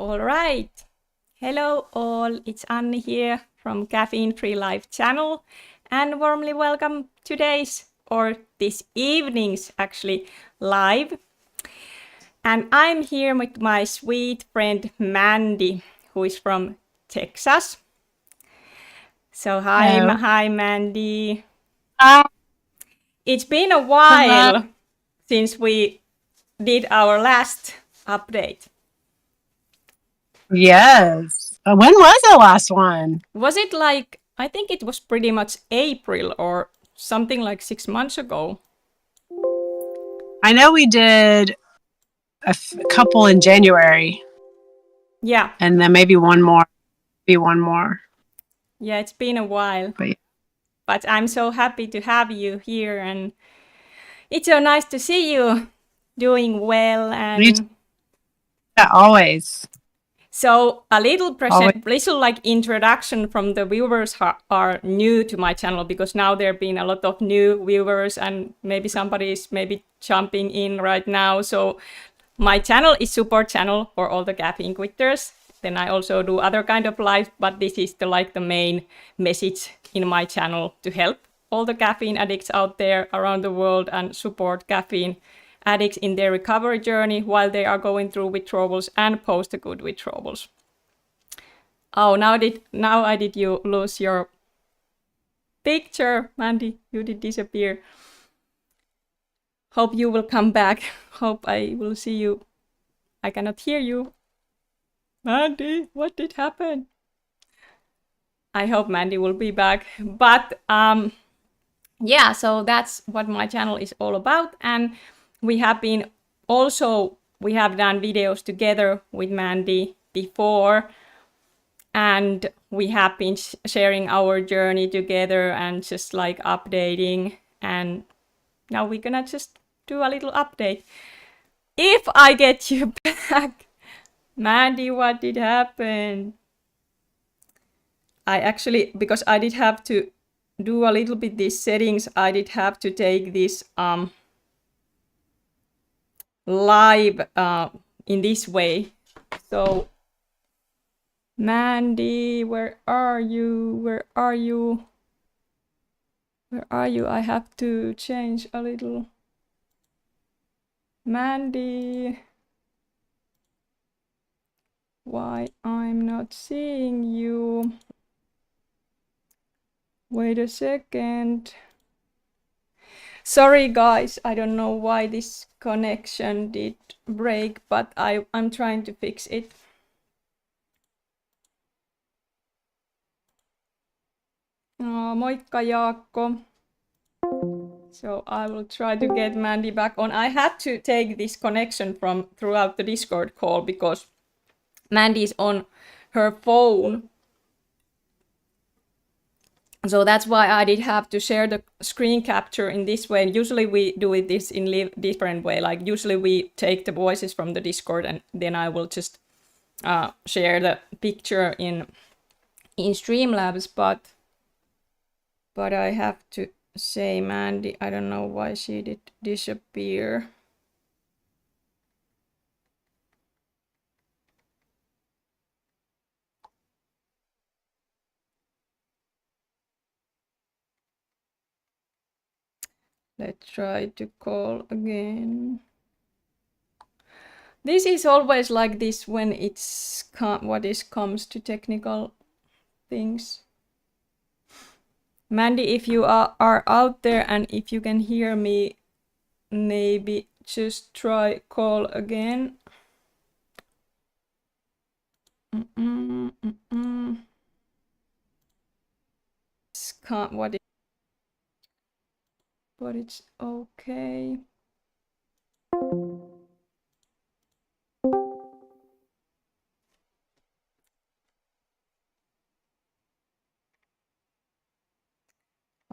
All right. Hello all, it's Anni here from Caffeine-Free Live channel and warmly welcome today's or this evening's actually live. And I'm here with my sweet friend Mandy, who is from Texas. So Hello. hi Mandy. Hi. It's been a Hello. while since we did our last update. Yes. When was the last one? Was it like, I think it was pretty much April or something like 6 months ago. I know we did a couple in January, Yeah, and then maybe one more. Maybe one more. yeah, it's been a while. But But I'm so happy to have you here and it's so nice to see you doing well. you And yeah, always, so a little always. little like introduction from the viewers who are new to my channel, because now there have been a lot of new viewers and maybe somebody is maybe jumping in right now. So my channel is support channel for all the caffeine quitters. Then I also do other kind of live, but this is the main message in my channel to help all the caffeine addicts out there around the world and support caffeine addicts in their recovery journey while they are going through withdrawals and post-acute withdrawals. Oh, now did you lose your picture, Mandy? You did disappear. Hope you will come back. Hope I will see you. I cannot hear you. Mandy, what did happen? I hope Mandy will be back. But yeah, so that's what my channel is all about. And we have been we have done videos together with Mandy before. And we have been sharing our journey together and just like updating. And now we're gonna just do a little update. If I get you back, Mandy, what did happen? I actually, because I did have to do a little bit these settings, I did have to take this live in this way. So Mandy, where are you? Where are you? Where are you? I have to change a little. Mandy. Why I'm not seeing you? Wait a second. Sorry guys, I don't know why this connection did break, but I'm trying to fix it. Moikka Jaakko. So I will try to get Mandy back on. I had to take this connection from throughout the Discord call because Mandy is on her phone. So that's why I did have to share the screen capture in this way. And usually we do it this in different way. Like usually we take the voices from the Discord and then I will just share the picture in Streamlabs. But I have to say Mandy, I don't know why she did disappear. Let's try to call again. This is always like this when it's comes to technical things. Mandy, if you are out there and if you can hear me, maybe just try call again. But it's okay.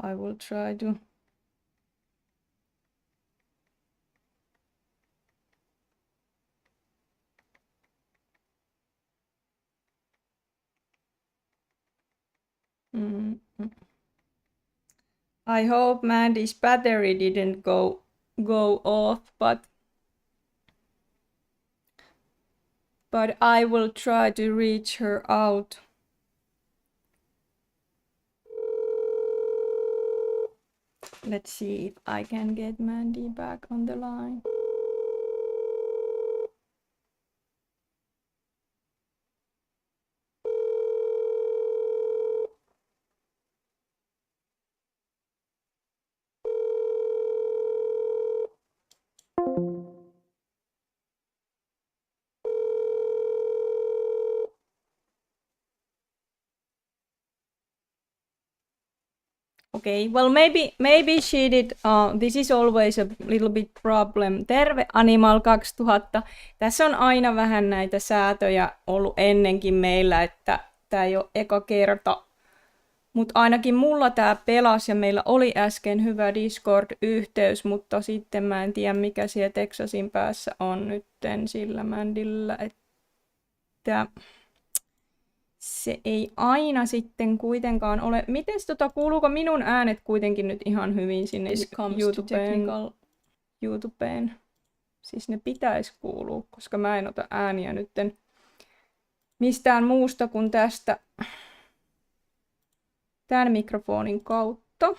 I will try to. I hope Mandy's battery didn't go off, but but I will try to reach her out. Let's see if I can get Mandy back on the line. Okay, well maybe she did, this is always a little bit problem. Terve Animal 2000. Tässä on aina vähän näitä säätöjä ollut ennenkin meillä, että tää ei ole eka kerta. Mutta ainakin mulla tää pelasi ja meillä oli äsken hyvä Discord-yhteys, mutta sitten mä en tiedä mikä siellä Texasin päässä on nytten sillä Mandyllä, että se ei aina sitten kuitenkaan ole. Mites kuuluuko minun äänet kuitenkin nyt ihan hyvin sinne YouTubeen? Siis ne pitäisi kuulua, koska mä en ota ääniä nytten mistään muusta kuin tästä tämän mikrofonin kautta.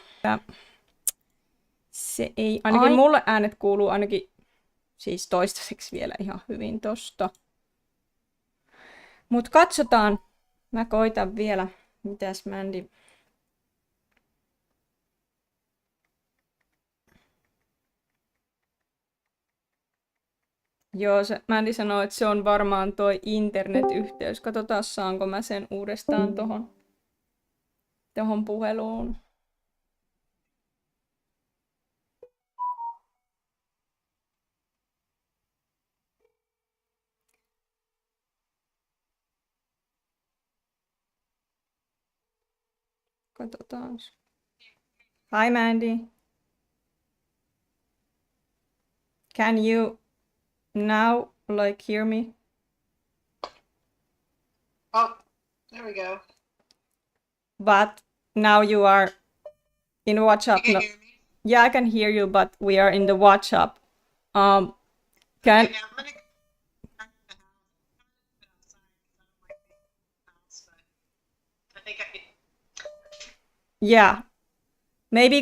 Se ei, ainakin mulle äänet kuuluu ainakin siis toistaiseksi vielä ihan hyvin tosta. Mut katsotaan. Mä koitan vielä. Mitäs Mandy? Joo, Mandy sanoo, että se on varmaan toi internetyhteys. Katsotaan, saanko mä sen uudestaan tohon puheluun. Katsotaan. Hi Mandy. Can you now hear me? Oh, there we go. But now you are in WhatsApp. You can hear me? Yeah, I can hear you, but we are in the WhatsApp. Can Okay, I'm gonna go back to the house. I think I can. yeah. Maybe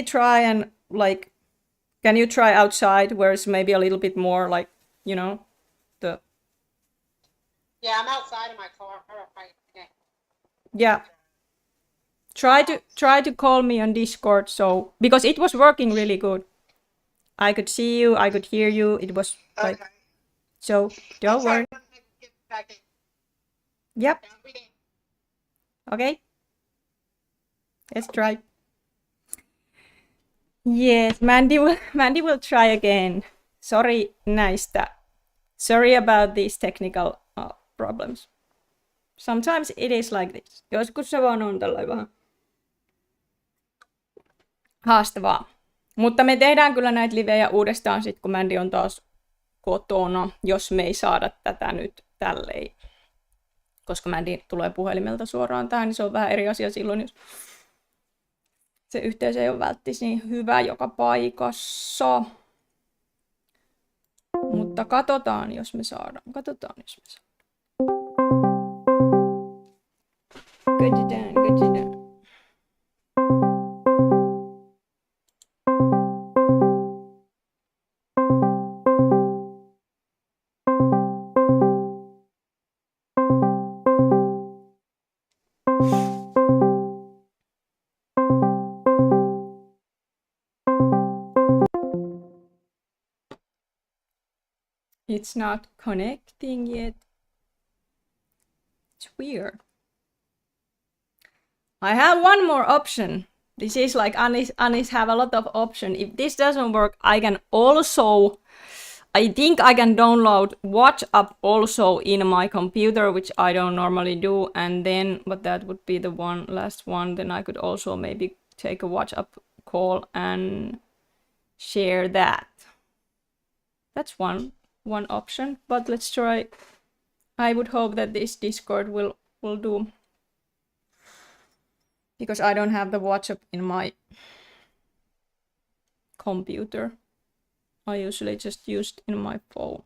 try and can you try outside where it's maybe a little bit more the Yeah, I'm outside in my car. yeah. Try to call me on Discord because it was working really good. I could see you, I could hear you. It was Okay. so don't worry. Get back in. Yep. Okay. Let's try. Yes, Mandy will try again. Sorry about these technical problems. Sometimes it is like this. Joskus se vaan on tällainen vähän haastavaa. Mutta me tehdään kyllä näitä livejä uudestaan sit, kun Mandy on taas kotona, jos me ei saada tätä nyt tälleen. Koska Mandy tulee puhelimelta suoraan tähän, niin se on vähän eri asia silloin, jos se yhteys ei ole välttämättä niin hyvä joka paikassa. Mutta katsotaan, jos me saadaan. Katsotaan. It's not connecting yet. It's weird. I have one more option. This is like Anis have a lot of options. If this doesn't work, I can also, I think I can download WhatsApp also in my computer, which I don't normally do. And then, but that would be the last one. Then I could also maybe take a WhatsApp call and share that. That's one option, but let's try. I would hope that this Discord will do, because I don't have the WhatsApp in my computer. I usually just use it in my phone.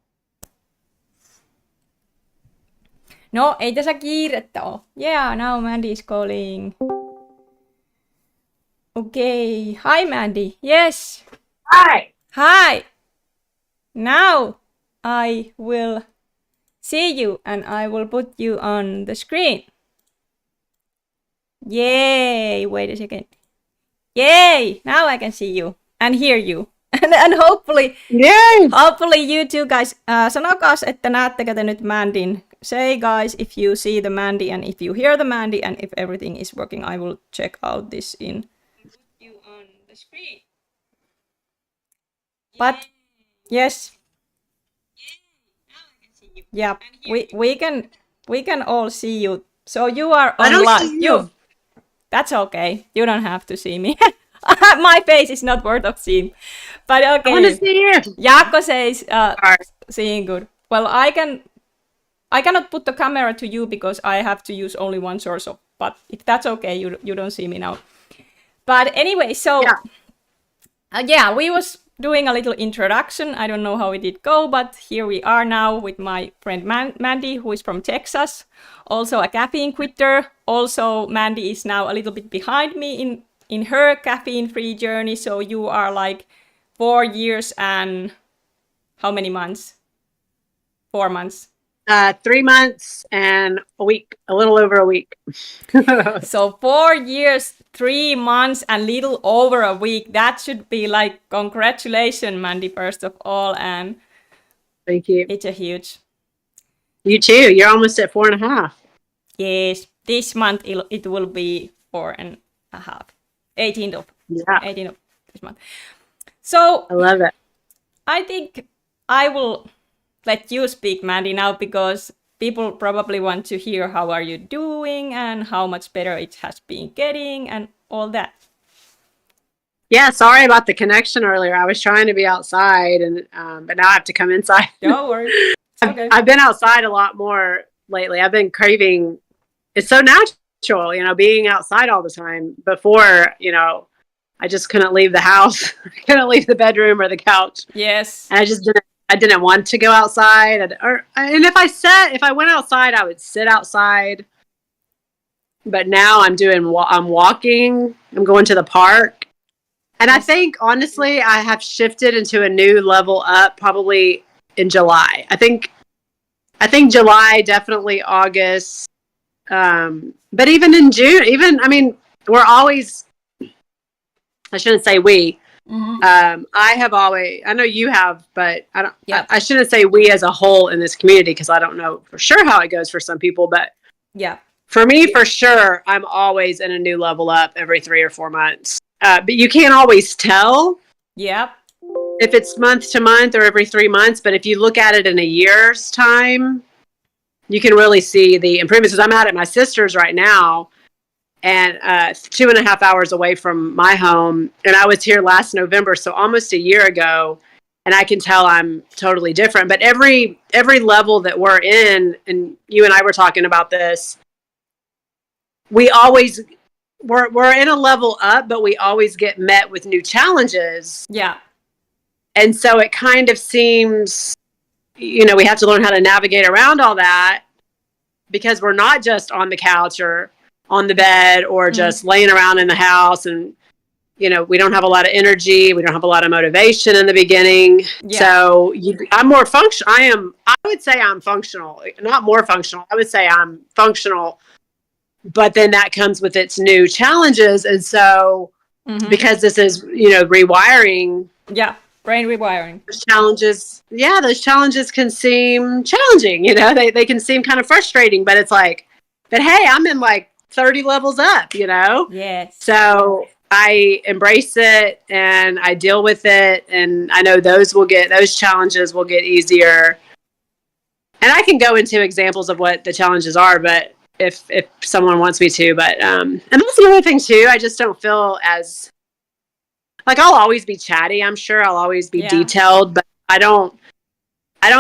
No, ei tässä kiirettä ole. Yeah, now Mandy is calling. Okay. Hi, Mandy. Yes. Hi. Hi. Now I will see you and I will put you on the screen. Yay. Wait a second. Yay. Now I can see you and hear you. And hopefully, Yay. hopefully you two guys, sanokaas, että näettekö te nyt Mandyn. Say guys if you see the Mandy and if you hear the Mandy and if everything is working. I will check out this in. Put you on the screen. But yes. Yeah, we can all see you. So you are I don't online. see you. That's okay. You don't have to see me. My face is not worth of seeing. But okay. I want to see you. Jaakko says Alright. seeing good. Well, I cannot put the camera to you because I have to use only one source of. But if that's okay, you don't see me now. But anyway, so yeah, we was doing a little introduction. I don't know how it did go, but here we are now with my friend Mandy, who is from Texas, also a caffeine quitter. Also, Mandy is now a little bit behind me in her caffeine-free journey. So you are like 4 years and how many months? 4 months. 3 months and a week, a little over a week. So 4 years, 3 months, and little over a week. That should be like congratulations, Mandy, first of all, and Thank you. it's a huge. You too. You're almost at 4.5. Yes, this month it will be 4.5. 18th of this month. So I love it. I think I will let you speak, Mandy, now because people probably want to hear how are you doing and how much better it has been getting and all that. Yeah, sorry about the connection earlier. I was trying to be outside, and but now I have to come inside. Don't worry. Okay. I've been outside a lot more lately. I've been craving. It's so natural, being outside all the time. Before, I just couldn't leave the house. I couldn't leave the bedroom or the couch. Yes. And I didn't want to go outside. And if I went outside, I would sit outside. But now I'm walking. I'm going to the park. And I think, honestly, I have shifted into a new level up probably in July. I think July, definitely August. But even in June, we're always, I shouldn't say we. Mm-hmm. I know you have, but I don't. Yeah. I shouldn't say we as a whole in this community because I don't know for sure how it goes for some people. But yeah, for me, for sure, I'm always in a new level up every 3 or 4 months. But you can't always tell. Yep. If it's month to month or every 3 months. But if you look at it in a year's time, you can really see the improvements. Because I'm out at my sister's right now. And 2.5 hours away from my home. And I was here last November, so almost a year ago. And I can tell I'm totally different. But every level that we're in, and you and I were talking about this, we're in a level up, but we always get met with new challenges. Yeah. And so it kind of seems, we have to learn how to navigate around all that because we're not just on the couch or on the bed or just laying around in the house and we don't have a lot of energy, we don't have a lot of motivation in the beginning. So I'm more functional. I would say I'm functional, not more functional. I would say I'm functional, but then that comes with its new challenges. And so because this is rewiring, brain rewiring, those challenges can seem challenging. They can seem kind of frustrating, but it's like, but hey, I'm in like 30 levels up, Yes. So I embrace it and I deal with it. And I know those challenges will get easier. And I can go into examples of what the challenges are, but if someone wants me to, but, and that's the other thing too. I just don't feel as like, I'll always be chatty. I'm sure I'll always be detailed, but I don't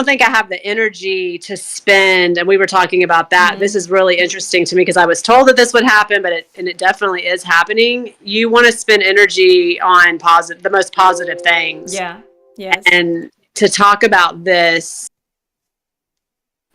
think I have the energy to spend. And we were talking about that. This is really interesting to me because I was told that this would happen, but it definitely is happening. You want to spend energy on the most positive things. Yeah. Yes. And to talk about this,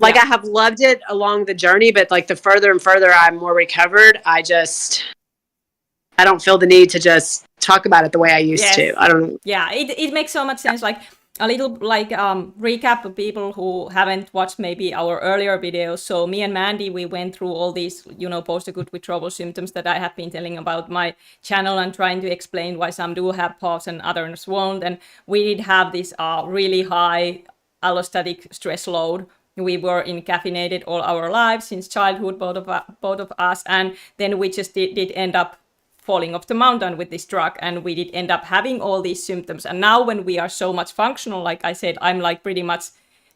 Like I have loved it along the journey, but like the further and further I'm more recovered, I don't feel the need to just talk about it the way I used to. I don't. Yeah, it makes so much sense. Like a little like recap of people who haven't watched maybe our earlier videos. So me and Mandy, we went through all these, post-acute withdrawal symptoms that I have been telling about my channel and trying to explain why some do have POTS and others won't. And we did have this really high allostatic stress load. We were caffeinated all our lives since childhood, both of us, and then we just did end up falling off the mountain with this drug, and we did end up having all these symptoms. And now when we are so much functional, like I said, I'm like pretty much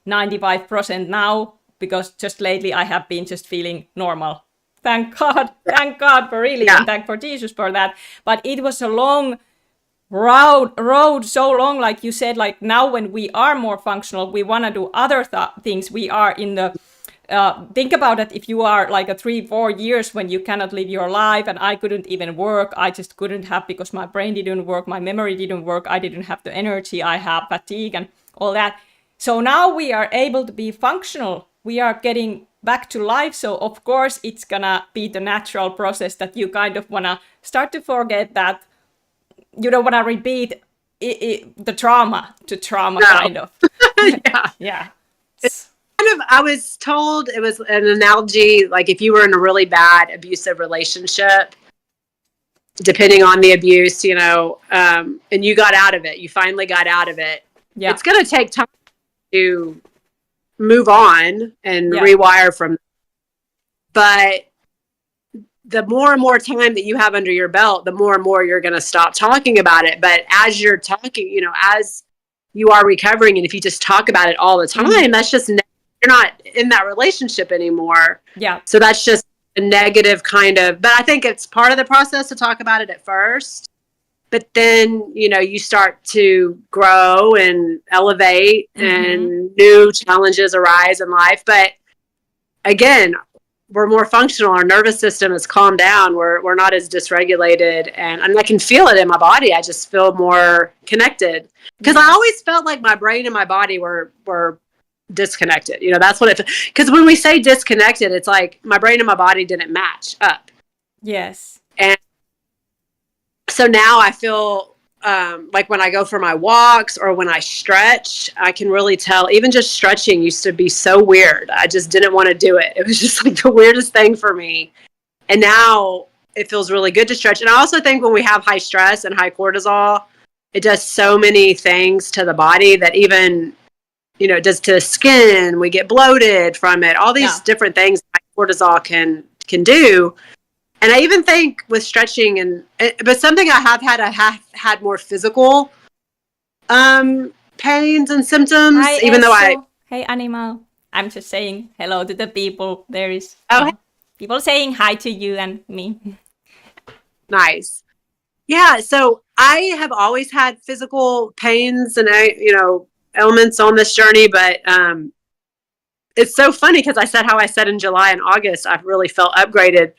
95% now, because just lately I have been just feeling normal. Thank God for really, and thank for Jesus for that. But it was a long road, so long, like you said. Like now when we are more functional, we want to do other things. We are in the think about it. If you are like a 3-4 years when you cannot live your life, and I couldn't even work, I just couldn't have, because my brain didn't work, my memory didn't work, I didn't have the energy, I have fatigue and all that. So now we are able to be functional, we are getting back to life. So of course it's gonna be the natural process that you kind of wanna start to forget that. You don't want to repeat the trauma no. Kind of. Yeah. Kind of, I was told, it was an analogy, like if you were in a really bad abusive relationship, depending on the abuse, and you got out of it, you finally got out of it. Yeah. It's going to take time to move on and rewire from. But the more and more time that you have under your belt, the more and more you're going to stop talking about it. But as you're talking, as you are recovering, and if you just talk about it all the time, that's just, you're not in that relationship anymore. Yeah. So that's just a negative kind of, but I think it's part of the process to talk about it at first. But then, you start to grow and elevate and new challenges arise in life. But again, we're more functional. Our nervous system has calmed down. We're not as dysregulated, and I can feel it in my body. I just feel more connected, because I always felt like my brain and my body were disconnected. That's what it, because when we say disconnected, it's like my brain and my body didn't match up. Yes. And so now I feel like when I go for my walks or when I stretch, I can really tell. Even just stretching used to be so weird. I just didn't want to do it. It was just like the weirdest thing for me. And now it feels really good to stretch. And I also think when we have high stress and high cortisol, it does so many things to the body that even, it does to the skin. We get bloated from it. All these different things that cortisol can do. And I even think with stretching but something I have had more physical pains and symptoms. Hi, even though hey, animal. I'm just saying hello to the people. There is hey. People saying hi to you and me. Nice. Yeah. So I have always had physical pains and ailments on this journey, but it's so funny because how I said in July and August, I really felt upgraded.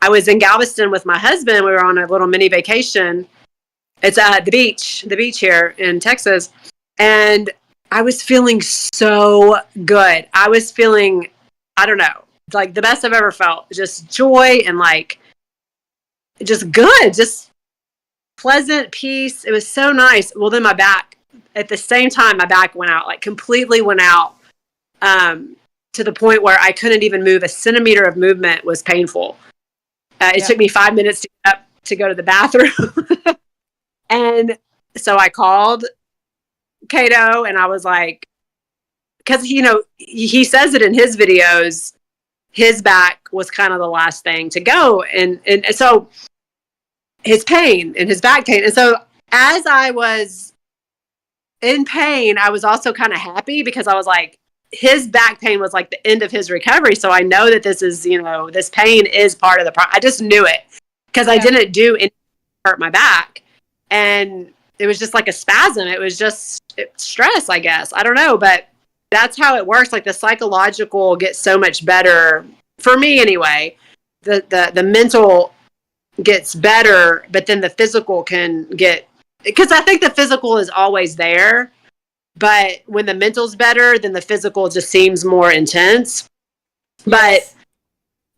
I was in Galveston with my husband. We were on a little mini vacation. It's at the beach here in Texas. And I was feeling so good. I was feeling, I don't know, like the best I've ever felt. Just joy and like, just good, just pleasant peace. It was so nice. Well, then my back, at the same time, my back went out, like completely went out, to the point where I couldn't even move. A centimeter of movement was painful. It took me 5 minutes to get up to go to the bathroom. And so I called Cato and I was like, because, he says it in his videos, his back was kind of the last thing to go. And so his pain and his back pain. And so as I was in pain, I was also kind of happy because I was like, his back pain was like the end of his recovery. So I know that this is, this pain is part of the I just knew it because I didn't do anything to hurt my back. And it was just like a spasm. It was just stress, I guess. I don't know, but that's how it works. Like the psychological gets so much better for me anyway. The mental gets better, but then the physical can get, because I think the physical is always there. But when the mental's better, then the physical just seems more intense. But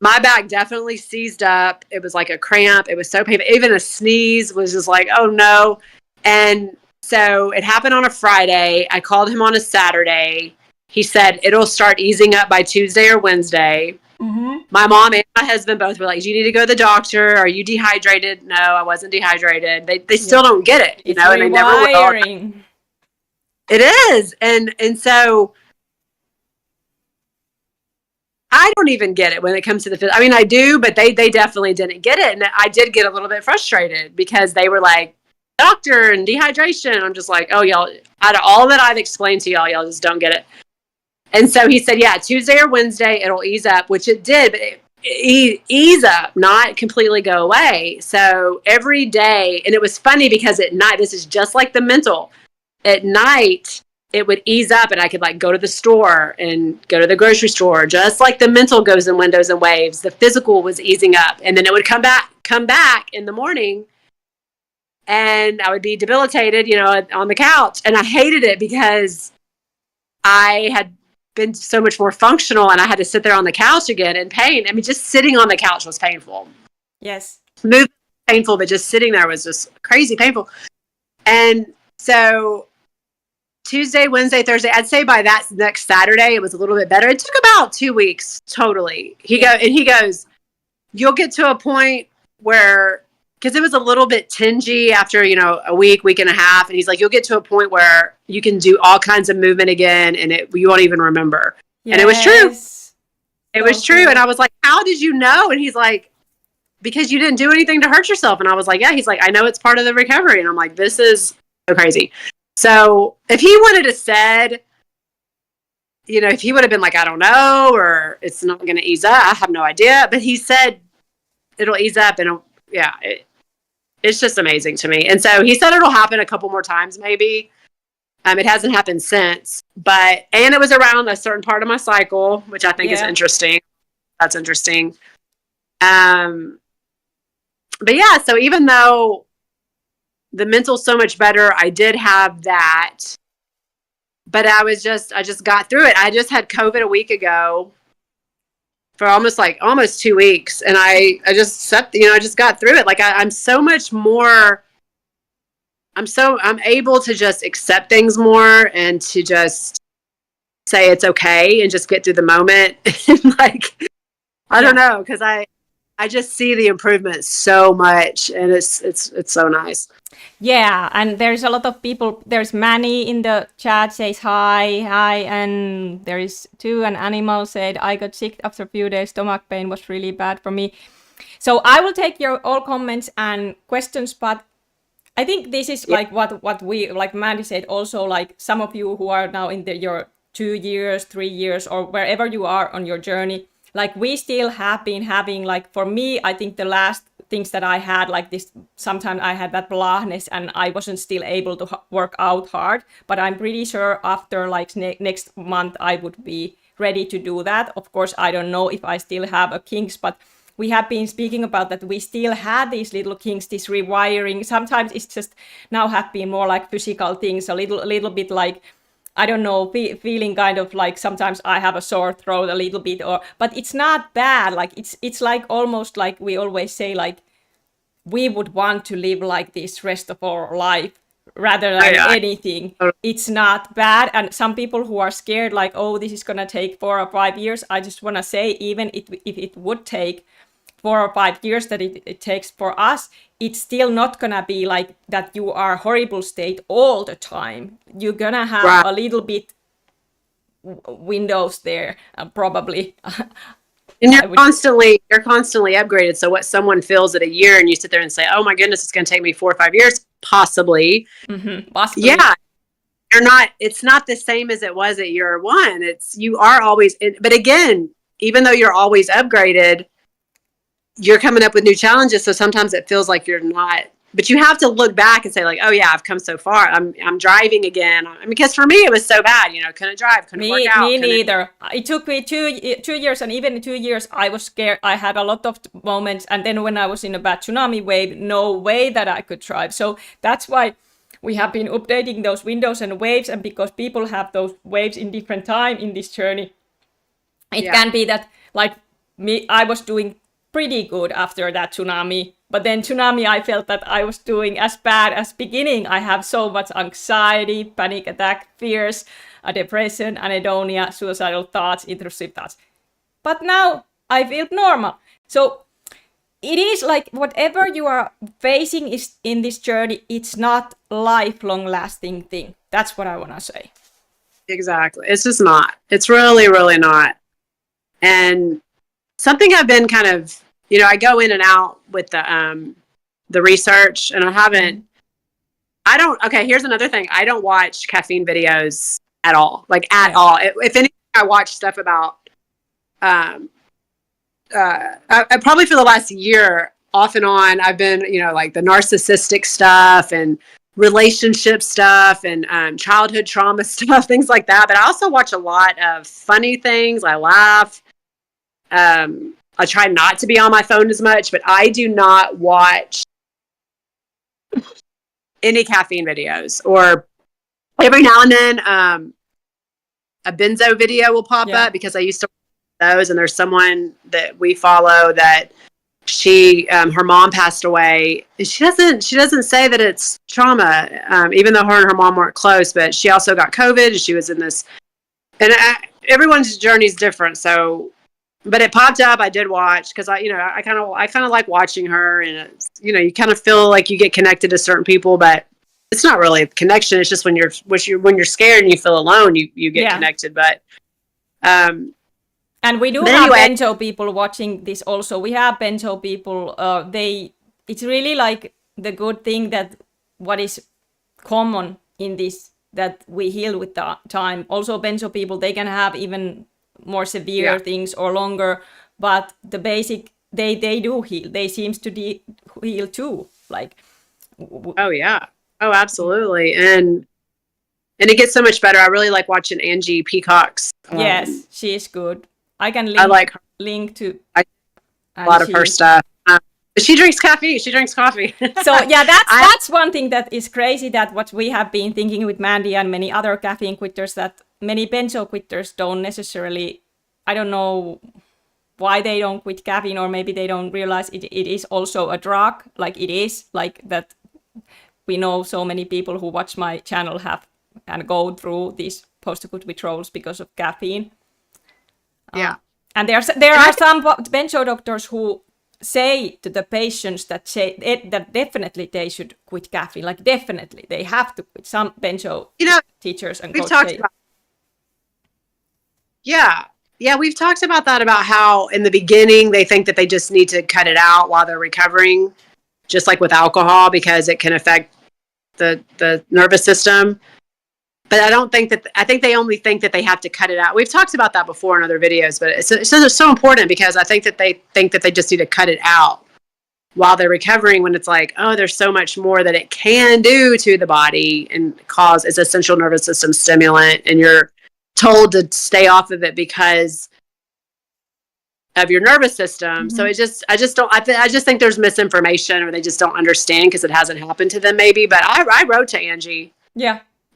my back definitely seized up. It was like a cramp. It was so painful. Even a sneeze was just like, oh no. And so it happened on a Friday. I called him on a Saturday. He said it'll start easing up by Tuesday or Wednesday. Mm-hmm. My mom and my husband both were like, do you need to go to the doctor? Are you dehydrated? No, I wasn't dehydrated. They still don't get it, It's and they never will. rewiring. It is. And so I don't even get it when it comes to the I mean, I do, but they definitely didn't get it. And I did get a little bit frustrated because they were like, doctor and dehydration. I'm just like, oh, y'all, out of all that I've explained to y'all just don't get it. And so he said, yeah, Tuesday or Wednesday, it'll ease up, which it did, but ease up, not completely go away. So every day, and it was funny because at night, this is just like the mental, at night, it would ease up and I could like go to the store and go to the grocery store, just like the mental goes in windows and waves. The physical was easing up, and then it would come back in the morning, and I would be debilitated, on the couch. And I hated it because I had been so much more functional, and I had to sit there on the couch again in pain. I mean, just sitting on the couch was painful. Yes. Moving was painful, but just sitting there was just crazy painful. And so Tuesday, Wednesday, Thursday, I'd say by that next Saturday, it was a little bit better. It took about 2 weeks totally. He goes, you'll get to a point where, because it was a little bit tingy after, a week and a half. And he's like, you'll get to a point where you can do all kinds of movement again, and you won't even remember. Yes. And it was true. It was true. And I was like, how did you know? And he's like, because you didn't do anything to hurt yourself. And I was like, yeah. He's like, I know it's part of the recovery. And I'm like, this is so crazy. So if he wanted to said, if he would have been like, I don't know, or it's not going to ease up, I have no idea. But he said it'll ease up, and it's just amazing to me. And so he said it'll happen a couple more times, maybe. It hasn't happened since, and it was around a certain part of my cycle, which I think is interesting. That's interesting. But yeah, so even though the mental's so much better, I did have that, but I just got through it. I just had COVID a week ago for almost 2 weeks. And I just sat, I just got through it. Like I'm so much more, I'm able to just accept things more and to just say it's okay and just get through the moment. And I don't know. 'Cause I just see the improvement so much, and it's so nice. Yeah, and there's a lot of people. There's Manny in the chat says hi, and there is two. An animal said I got sick after a few days. Stomach pain was really bad for me. So I will take your all comments and questions, but I think this is like what we, like Mandy said, also like some of you who are now in your 2 years, 3 years, or wherever you are on your journey. Like we still have been having, like for me, I think the last things that I had like this, sometimes I had that blahness and I wasn't still able to work out hard, but I'm pretty sure after like next month I would be ready to do that. Of course, I don't know if I still have a kinks, but we have been speaking about that we still had these little kinks, this rewiring. Sometimes it's just now have been more like physical things, a little bit like, I don't know, feeling kind of like sometimes I have a sore throat a little bit, but it's not bad. Like it's like almost like we always say, like we would want to live like this rest of our life rather than anything. It's not bad. And some people who are scared, like, oh, this is gonna take 4 or 5 years. I just wanna say, even if it would take 4 or 5 years that it takes for us, it's still not gonna be like that you are horrible state all the time. You're gonna have a little bit windows there, probably. And you're constantly upgraded. So what someone feels at a year, and you sit there and say, oh my goodness, it's gonna take me 4 or 5 years, possibly. Mm-hmm. Possibly. Yeah. It's not the same as it was at year one. You are always, but again, even though you're always upgraded, you're coming up with new challenges. So sometimes it feels like you're not, but you have to look back and say like, oh yeah, I've come so far. I'm driving again. I mean, because for me, it was so bad, couldn't drive, couldn't work out. Me neither. It took me 2 years, and even in 2 years, I was scared. I had a lot of moments. And then when I was in a bad tsunami wave, no way that I could drive. So that's why we have been updating those windows and waves, and because people have those waves in different time in this journey, it can be that, like me, I was doing pretty good after that tsunami, but then tsunami, I felt that I was doing as bad as beginning. I have so much anxiety, panic attack, fears, depression, anhedonia, suicidal thoughts, intrusive thoughts. But now I feel normal. So it is like whatever you are facing is in this journey, it's not lifelong lasting thing. That's what I want to say. Exactly. It's just not. It's really, really not. And something I've been kind of, I go in and out with the research, and okay, here's another thing. I don't watch caffeine videos at all, like at all. If anything, I watch stuff about, I probably for the last year, off and on, I've been, like the narcissistic stuff and relationship stuff and childhood trauma stuff, things like that. But I also watch a lot of funny things. I laugh. I try not to be on my phone as much, but I do not watch any caffeine videos. Or every now and then a benzo video will pop up, because I used to watch those, and there's someone that we follow that she her mom passed away. She doesn't say that it's trauma, even though her and her mom weren't close, but she also got COVID, and she was in this, and everyone's journey is different. So, but it popped up. I did watch, because I kind of like watching her, and it's, you kind of feel like you get connected to certain people, but it's not really a connection. It's just when you're scared and you feel alone, you get connected. But and we do have benzo people watching this also. We have benzo people. It's really like the good thing that what is common in this, that we heal with the time. Also, benzo people, they can have even more severe things or longer, but the basic, they do heal. They seems to heal too. Like, absolutely, and it gets so much better. I really like watching Angie Peacock's. Yes, she is good. I can link to a lot of her stuff. She drinks coffee. So that's one thing that is crazy, that what we have been thinking with Mandy and many other caffeine quitters, that many benzo quitters don't necessarily, I don't know why they don't quit caffeine, or maybe they don't realize it is also a drug, like it is, like that. We know so many people who watch my channel have and go through these post-acute withdrawals because of caffeine. And there are some benzo doctors who say to the patients that definitely they should quit caffeine, like definitely they have to quit. Some benzo teachers and coaches say. We've talked about that, about how in the beginning they think that they just need to cut it out while they're recovering, just like with alcohol, because it can affect the nervous system. But I think they only think that they have to cut it out. We've talked about that before in other videos, but it's so important, because I think that they think that they just need to cut it out while they're recovering, when it's like, oh, there's so much more that it can do to the body and cause as a central nervous system stimulant, and you're told to stay off of it because of your nervous system. So I just think there's misinformation, or they just don't understand because it hasn't happened to them maybe. But I wrote to Angie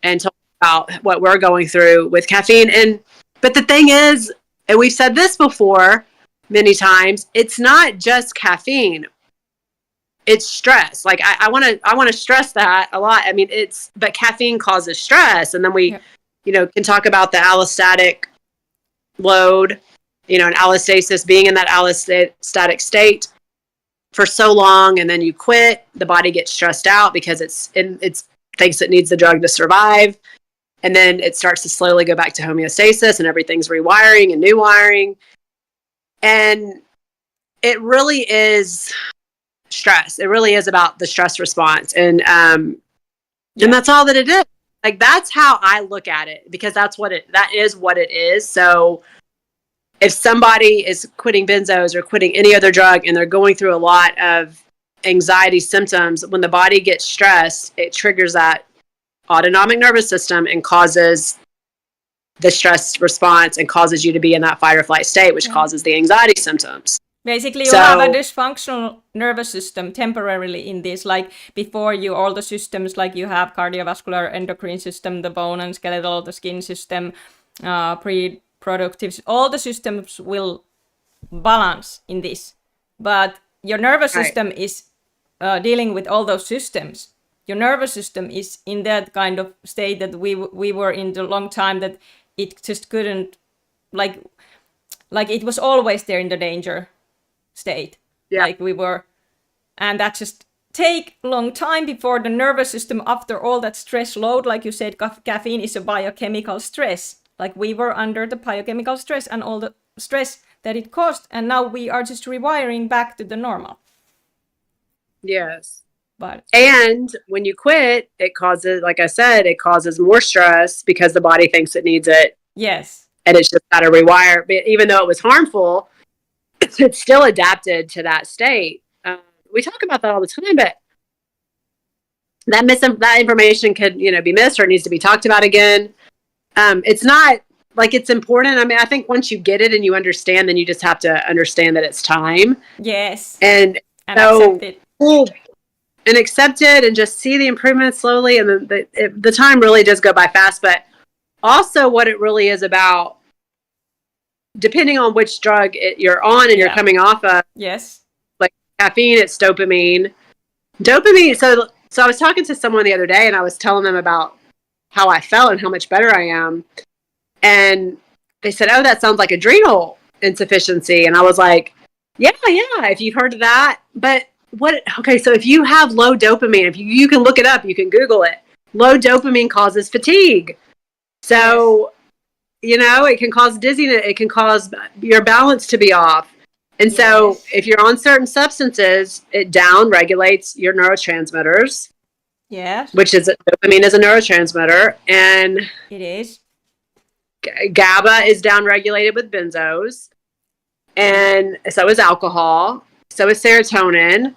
and told about what we're going through with caffeine. But the thing is, and we've said this before many times, it's not just caffeine. It's stress. Like I want to stress that a lot. I mean, but caffeine causes stress. And then we, can talk about the allostatic load, and allostasis, being in that allostatic state for so long, and then you quit, the body gets stressed out because it thinks it needs the drug to survive. And then it starts to slowly go back to homeostasis, and everything's rewiring and new wiring. And it really is stress. It really is about the stress response. And that's all that it is. Like, that's how I look at it, because that is what it is. So if somebody is quitting benzos or quitting any other drug, and they're going through a lot of anxiety symptoms, when the body gets stressed, it triggers that autonomic nervous system and causes the stress response, and causes you to be in that fight or flight state, which causes the anxiety symptoms. Basically, you So have a dysfunctional nervous system temporarily in this. Like before you, all the systems, like you have cardiovascular, endocrine system, the bone and skeletal, the skin system, reproductive, all the systems will balance in this. But your nervous right. system is dealing with all those systems. Your nervous system is in that kind of state that we were in the long time that it just couldn't, like it was always there in the danger state, Yeah. like we were, and that just take long time before the nervous system, after all that stress load, like you said, caffeine is a biochemical stress, like we were under the biochemical stress and all the stress that it caused, and now we are just rewiring back to the normal. Yes. But And when you quit, it causes, like I said, it causes more stress because the body thinks it needs it. yes, And it's just got to rewire. But even though it was harmful, it's still adapted to that state. We talk about that all the time, but that information could, be missed or it needs to be talked about again. It's not like it's important. I mean, I think once you get it and you understand, then you just have to understand that it's time. yes, And so accept it. Cool. And accept it and just see the improvement slowly. And the time really does go by fast. But also what it really is about, depending on which drug you're on and you're coming off of, yes, like caffeine, it's dopamine. So I was talking to someone the other day and I was telling them about how I felt and how much better I am. And they said, oh, that sounds like adrenal insufficiency. And I was like, yeah, if you've heard of that. But so if you have low dopamine, if you can look it up, you can Google it. Low dopamine causes fatigue. So, it can cause dizziness. It can cause your balance to be off. And so if you're on certain substances, it down regulates your neurotransmitters. Yes. Which is dopamine is a neurotransmitter. And it is. GABA is down regulated with benzos. And so is alcohol. So is serotonin.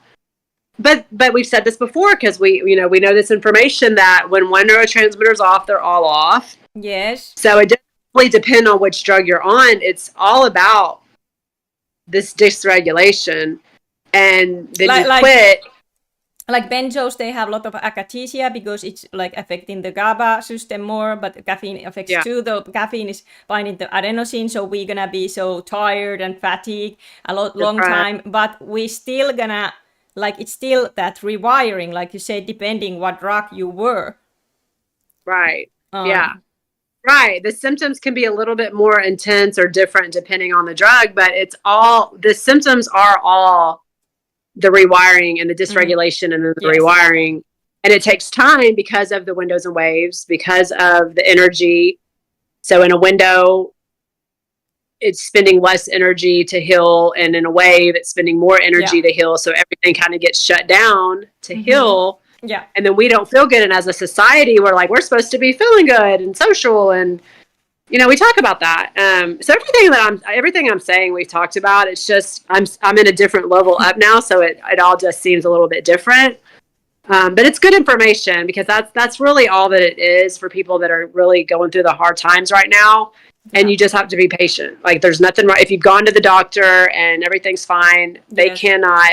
But we've said this before because we know this information that when one neurotransmitter is off, they're all off. Yes. So it doesn't really depend on which drug you're on. It's all about this dysregulation. And then you quit. Like benzos, they have a lot of akathisia because it's like affecting the GABA system more, but caffeine affects too. The caffeine is binding the adenosine, so we're gonna be so tired and fatigued long time. But we still gonna, it's still that rewiring, like you said, depending what drug you were. Right. Yeah. Right. The symptoms can be a little bit more intense or different depending on the drug, but the symptoms are all the rewiring and the dysregulation and the rewiring. And it takes time because of the windows and waves, because of the energy. So in a window, it's spending less energy to heal. And in a wave, it's spending more energy to heal. So everything kind of gets shut down to heal. Yeah. And then we don't feel good. And as a society, we're supposed to be feeling good and social. And, we talk about that. So everything I'm saying, we've talked about. It's just, I'm in a different level up now. So it all just seems a little bit different. But it's good information because that's really all that it is for people that are really going through the hard times right now. And you just have to be patient. Like there's nothing right. If you've gone to the doctor and everything's fine, they cannot,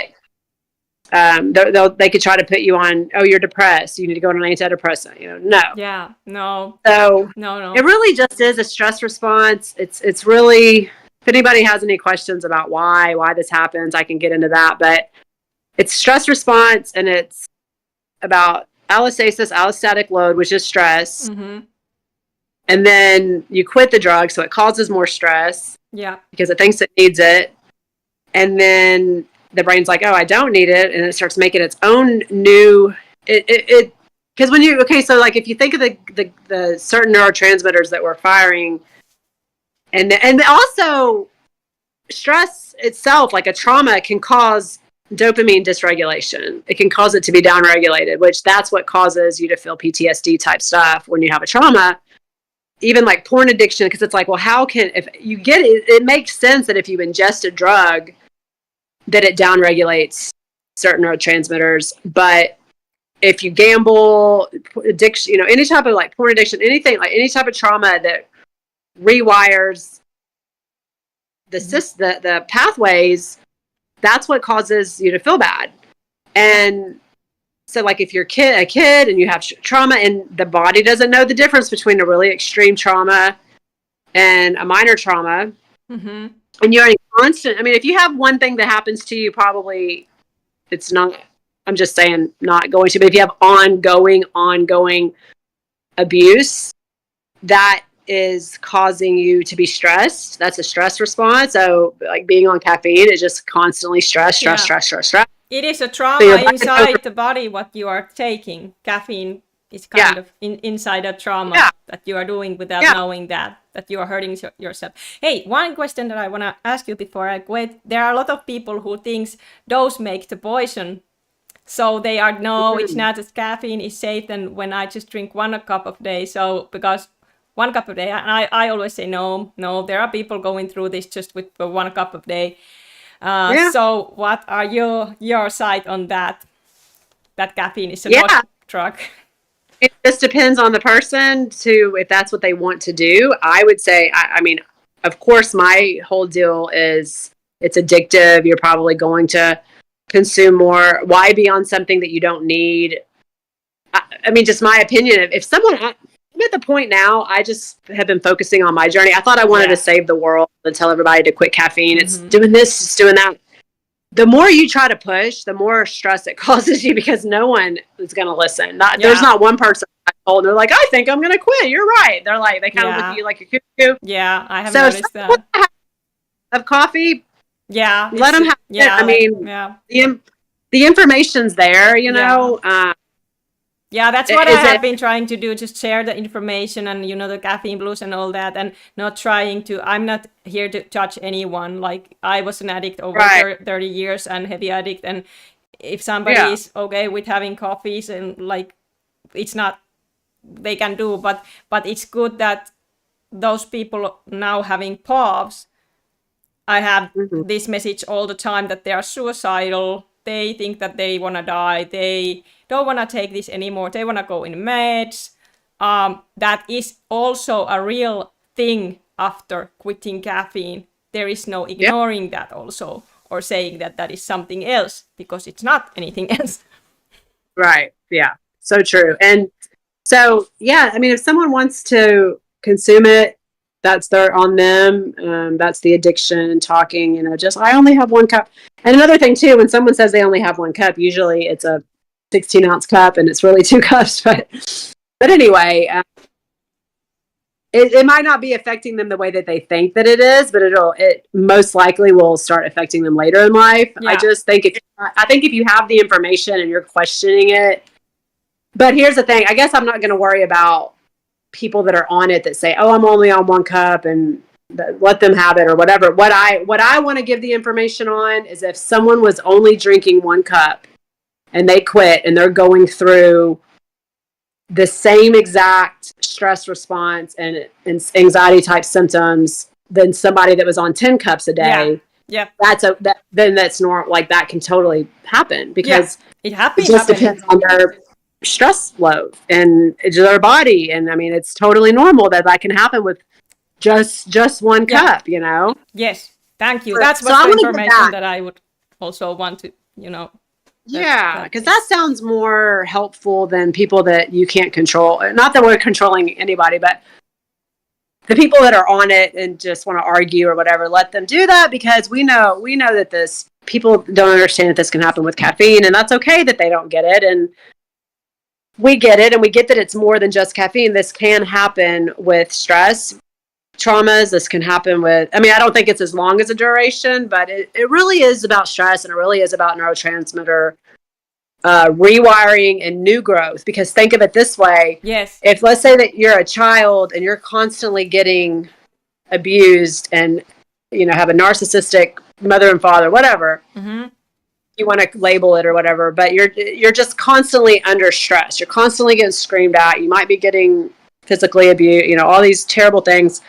they could try to put you on, oh, you're depressed, you need to go on an antidepressant, no. Yeah, no. So no. It really just is a stress response. It's really, if anybody has any questions about why this happens, I can get into that, but it's stress response and it's about allostatic load, which is stress. Mm-hmm. And then you quit the drug, so it causes more stress. Yeah. Because it thinks it needs it. And then the brain's like, oh, I don't need it. And it starts making its own new, because so like if you think of the certain neurotransmitters that we're firing, and also stress itself, like a trauma, can cause dopamine dysregulation. It can cause it to be downregulated, which that's what causes you to feel PTSD type stuff when you have a trauma. Even like porn addiction, because it's like, well, if you get it, it makes sense that if you ingest a drug, that it downregulates certain neurotransmitters. But if you gamble, addiction, any type of like porn addiction, anything, like any type of trauma that rewires the pathways, that's what causes you to feel bad. And so like if you're a kid and you have trauma and the body doesn't know the difference between a really extreme trauma and a minor trauma, Mm-hmm. and you're in constant, I mean, if you have one thing that happens to you, probably it's not, I'm just saying not going to, but if you have ongoing abuse, that is causing you to be stressed. That's a stress response. So like being on caffeine is just constantly stress. It is a So trauma inside the body what you are taking. Caffeine is kind of inside a trauma that you are doing without knowing that you are hurting yourself. Hey, one question that I want to ask you before I quit. There are a lot of people who thinks those make the poison. So they are, no, it's not, as caffeine is safe than when I just drink 1 cup a day. So because 1 cup a day, and I always say, no, there are people going through this just with 1 cup a day. So what are your side on that? That caffeine is a drug. It just depends on the person to if that's what they want to do. I would say, I mean, of course, my whole deal is it's addictive. You're probably going to consume more. Why be on something that you don't need? I mean, just my opinion. If someone, I'm at the point now, I just have been focusing on my journey. I thought I wanted to save the world and tell everybody to quit caffeine. It's doing this, it's doing that. The more you try to push, the more stress it causes you because no one is going to listen. There's not one person I told and they're like, I think I'm going to quit. You're right. They're like, they kind of look at you like you're cuckoo. Yeah, I have noticed that. Of coffee, let them have it. I mean, the information's there, you know. That's what I have been trying to do, just share the information and, you know, the caffeine blues and all that, and not trying to, I'm not here to judge anyone. Like, I was an addict over 30 years and heavy addict, and if somebody is okay with having coffees and, like, it's not, they can do, but it's good that those people now having POVs, I have this message all the time that they are suicidal, they think that they want to die, they don't want to take this anymore, they want to go in meds. That is also a real thing after quitting caffeine. There is no ignoring that also, or saying that that is something else, because it's not anything else. Right. Yeah. So true. And so, I mean, if someone wants to consume it, that's on them. That's the addiction talking, you know, just, I only have 1 cup. And another thing too, when someone says they only have 1 cup, usually it's a 16-ounce cup and it's really 2 cups. But anyway, it might not be affecting them the way that they think that it is, but it most likely will start affecting them later in life. I just think if you have the information and you're questioning it, but here's the thing, I guess I'm not going to worry about people that are on it that say, oh, I'm only on 1 cup and let them have it or whatever. What I want to give the information on is if someone was only drinking 1 cup and they quit and they're going through the same exact stress response and anxiety type symptoms than somebody that was on 10 cups a day. Yeah. Then that's normal. Like that can totally happen because it happens. It just depends on their stress load and their body. And I mean, it's totally normal that can happen with just 1 cup, you know? Yes. Thank you. That's what the information that I would also want to, you know. Yeah, because that sounds more helpful than people that you can't control. Not that we're controlling anybody, but the people that are on it and just want to argue or whatever, let them do that because we know that people don't understand that this can happen with caffeine, and that's okay that they don't get it. And we get it, and we get that it's more than just caffeine. This can happen with stress traumas. This can happen with, I mean, I don't think it's as long as a duration, but it really is about stress, and it really is about neurotransmitter rewiring and new growth. Because think of it this way. Yes. If let's say that you're a child and you're constantly getting abused and, you know, have a narcissistic mother and father, whatever, you want to label it or whatever, but you're just constantly under stress. You're constantly getting screamed at. You might be getting physically abused, you know, all these terrible things.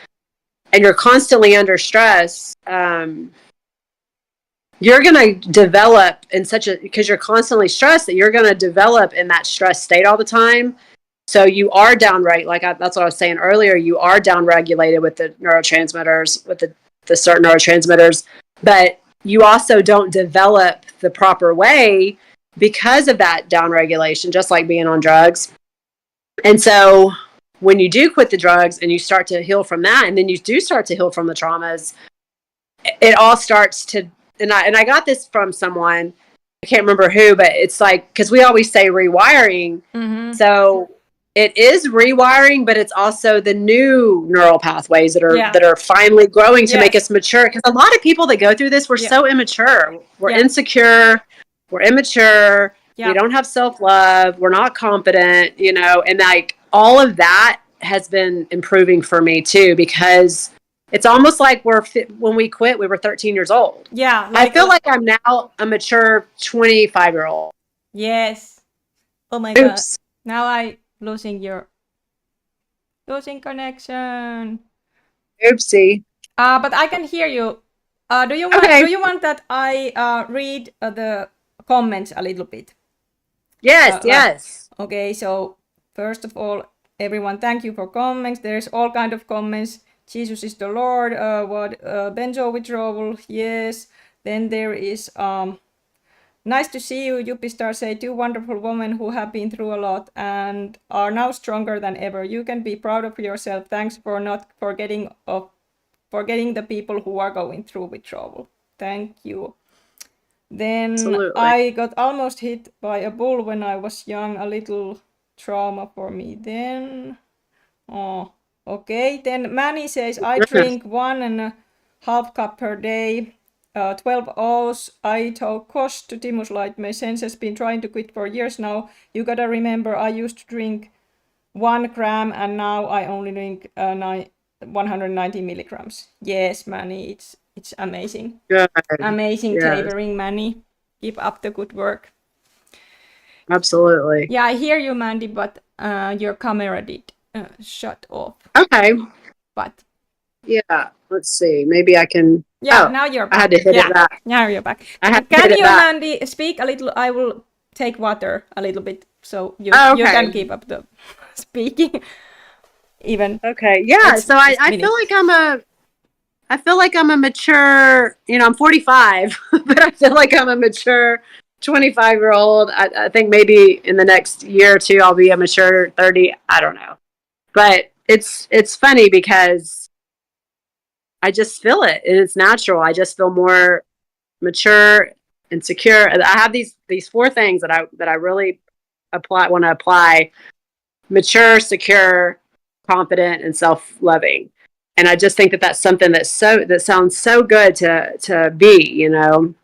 And you're constantly under stress, you're going to develop because you're constantly stressed, that you're going to develop in that stress state all the time. So you are that's what I was saying earlier, you are down regulated with the neurotransmitters, with the certain neurotransmitters, but you also don't develop the proper way because of that downregulation, just like being on drugs. And so when you do quit the drugs and you start to heal from that, and then you do start to heal from the traumas, it all starts to, and I got this from someone, I can't remember who, but it's like, because we always say rewiring. Mm-hmm. So it is rewiring, but it's also the new neural pathways that are finally growing to make us mature. Because a lot of people that go through this, we're so immature. We're insecure. We're immature. We don't have self-love. We're not confident, and like all of that has been improving for me too, because it's almost like when we quit, we were 13 years old. Yeah. I feel like I'm now a mature 25-year-old. Yes. Oh my Oops. God. Now I losing connection. Oopsie. But I can hear you. Do you want that I read the comments a little bit? Yes, yes. Okay, so first of all, everyone, thank you for comments. There's all kind of comments. Jesus is the Lord. Benzo withdrawal? Yes. Then there is nice to see you. Yuppie say 2 wonderful women who have been through a lot and are now stronger than ever. You can be proud of yourself. Thanks for not forgetting the people who are going through withdrawal. Thank you. Then Absolutely. I got almost hit by a bull when I was young. A little trauma for me then. Oh, okay. Then Manny says I drink 1.5 cup per day. 12 hours. I told Kosh to Timus Light. My sense has been trying to quit for years now. You gotta remember, I used to drink 1 gram and now I only drink 190 milligrams. Yes, Manny, it's amazing. Good. Amazing tailoring, Manny. Keep up the good work. Absolutely. Yeah, I hear you, Mandy, but your camera did shut off. Okay. But yeah, let's see. Maybe I can. Yeah, now you're back. I had to hit it back. Now you're back. Can you, Mandy, speak a little? I will take water a little bit so you can keep up the speaking. Even. Okay. Yeah. So I feel like I'm a mature. I'm 45, but I feel like I'm a mature 25-year-old. I think maybe in the next year or two I'll be a mature 30. I don't know, but it's funny because I just feel it and it's natural. I just feel more mature and secure. I have these 4 things that I really want to apply: mature, secure, confident, and self-loving. And I just think that that's something that sounds so good to be, And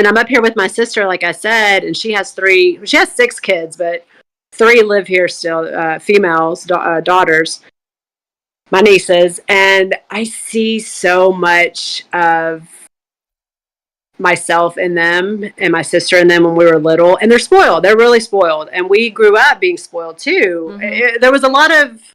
I'm up here with my sister, like I said, and she has 6 kids, but 3 live here still, females, daughters, my nieces, and I see so much of myself in them and my sister in them when we were little, and they're spoiled. They're really spoiled, and we grew up being spoiled too. Mm-hmm. There was a lot of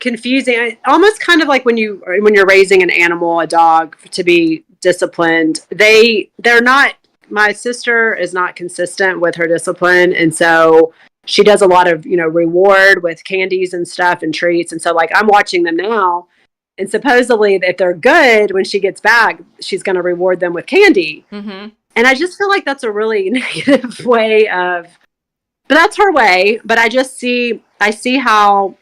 confusing, almost kind of like when you're raising an animal, a dog, to be disciplined. They're not. My sister is not consistent with her discipline, and so she does a lot of reward with candies and stuff and treats. And so like I'm watching them now, and supposedly if they're good, when she gets back, she's going to reward them with candy. Mm-hmm. And I just feel like that's a really negative way of, but that's her way. But I see how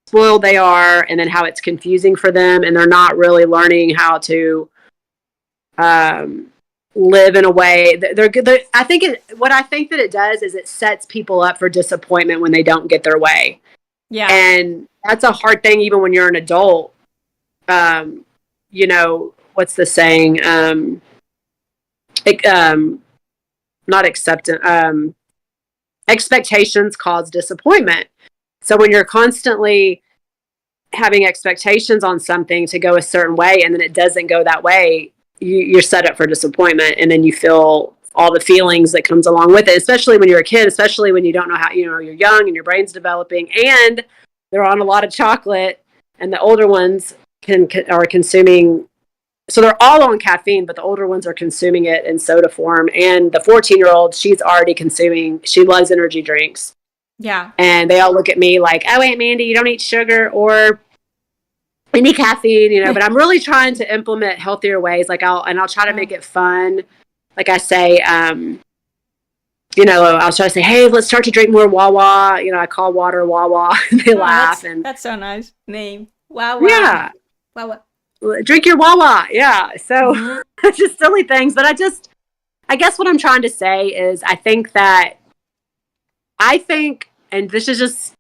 spoiled they are, and then how it's confusing for them, and they're not really learning how to live in a way that they're good. What I think that it does is it sets people up for disappointment when they don't get their way. Yeah. And that's a hard thing even when you're an adult. What's the saying? Not acceptance. Expectations cause disappointment. So when you're constantly having expectations on something to go a certain way, and then it doesn't go that way, you're set up for disappointment, and then you feel all the feelings that comes along with it, especially when you're a kid, especially when you don't know how, you're young and your brain's developing, and they're on a lot of chocolate, and the older ones are consuming, so they're all on caffeine, but the older ones are consuming it in soda form, and the 14-year-old, she loves energy drinks. Yeah. And they all look at me like, oh, Aunt Mandy, you don't eat sugar or any caffeine, you know, but I'm really trying to implement healthier ways. Like I'll try to make it fun. Like I say, you know, I'll try to say, hey, let's start to drink more Wawa. You know, I call water Wawa. They laugh. That's so nice name. Wow. Yeah. Wow. Drink your Wawa. Yeah. So just silly things. But I guess what I'm trying to say is I think, and this is just,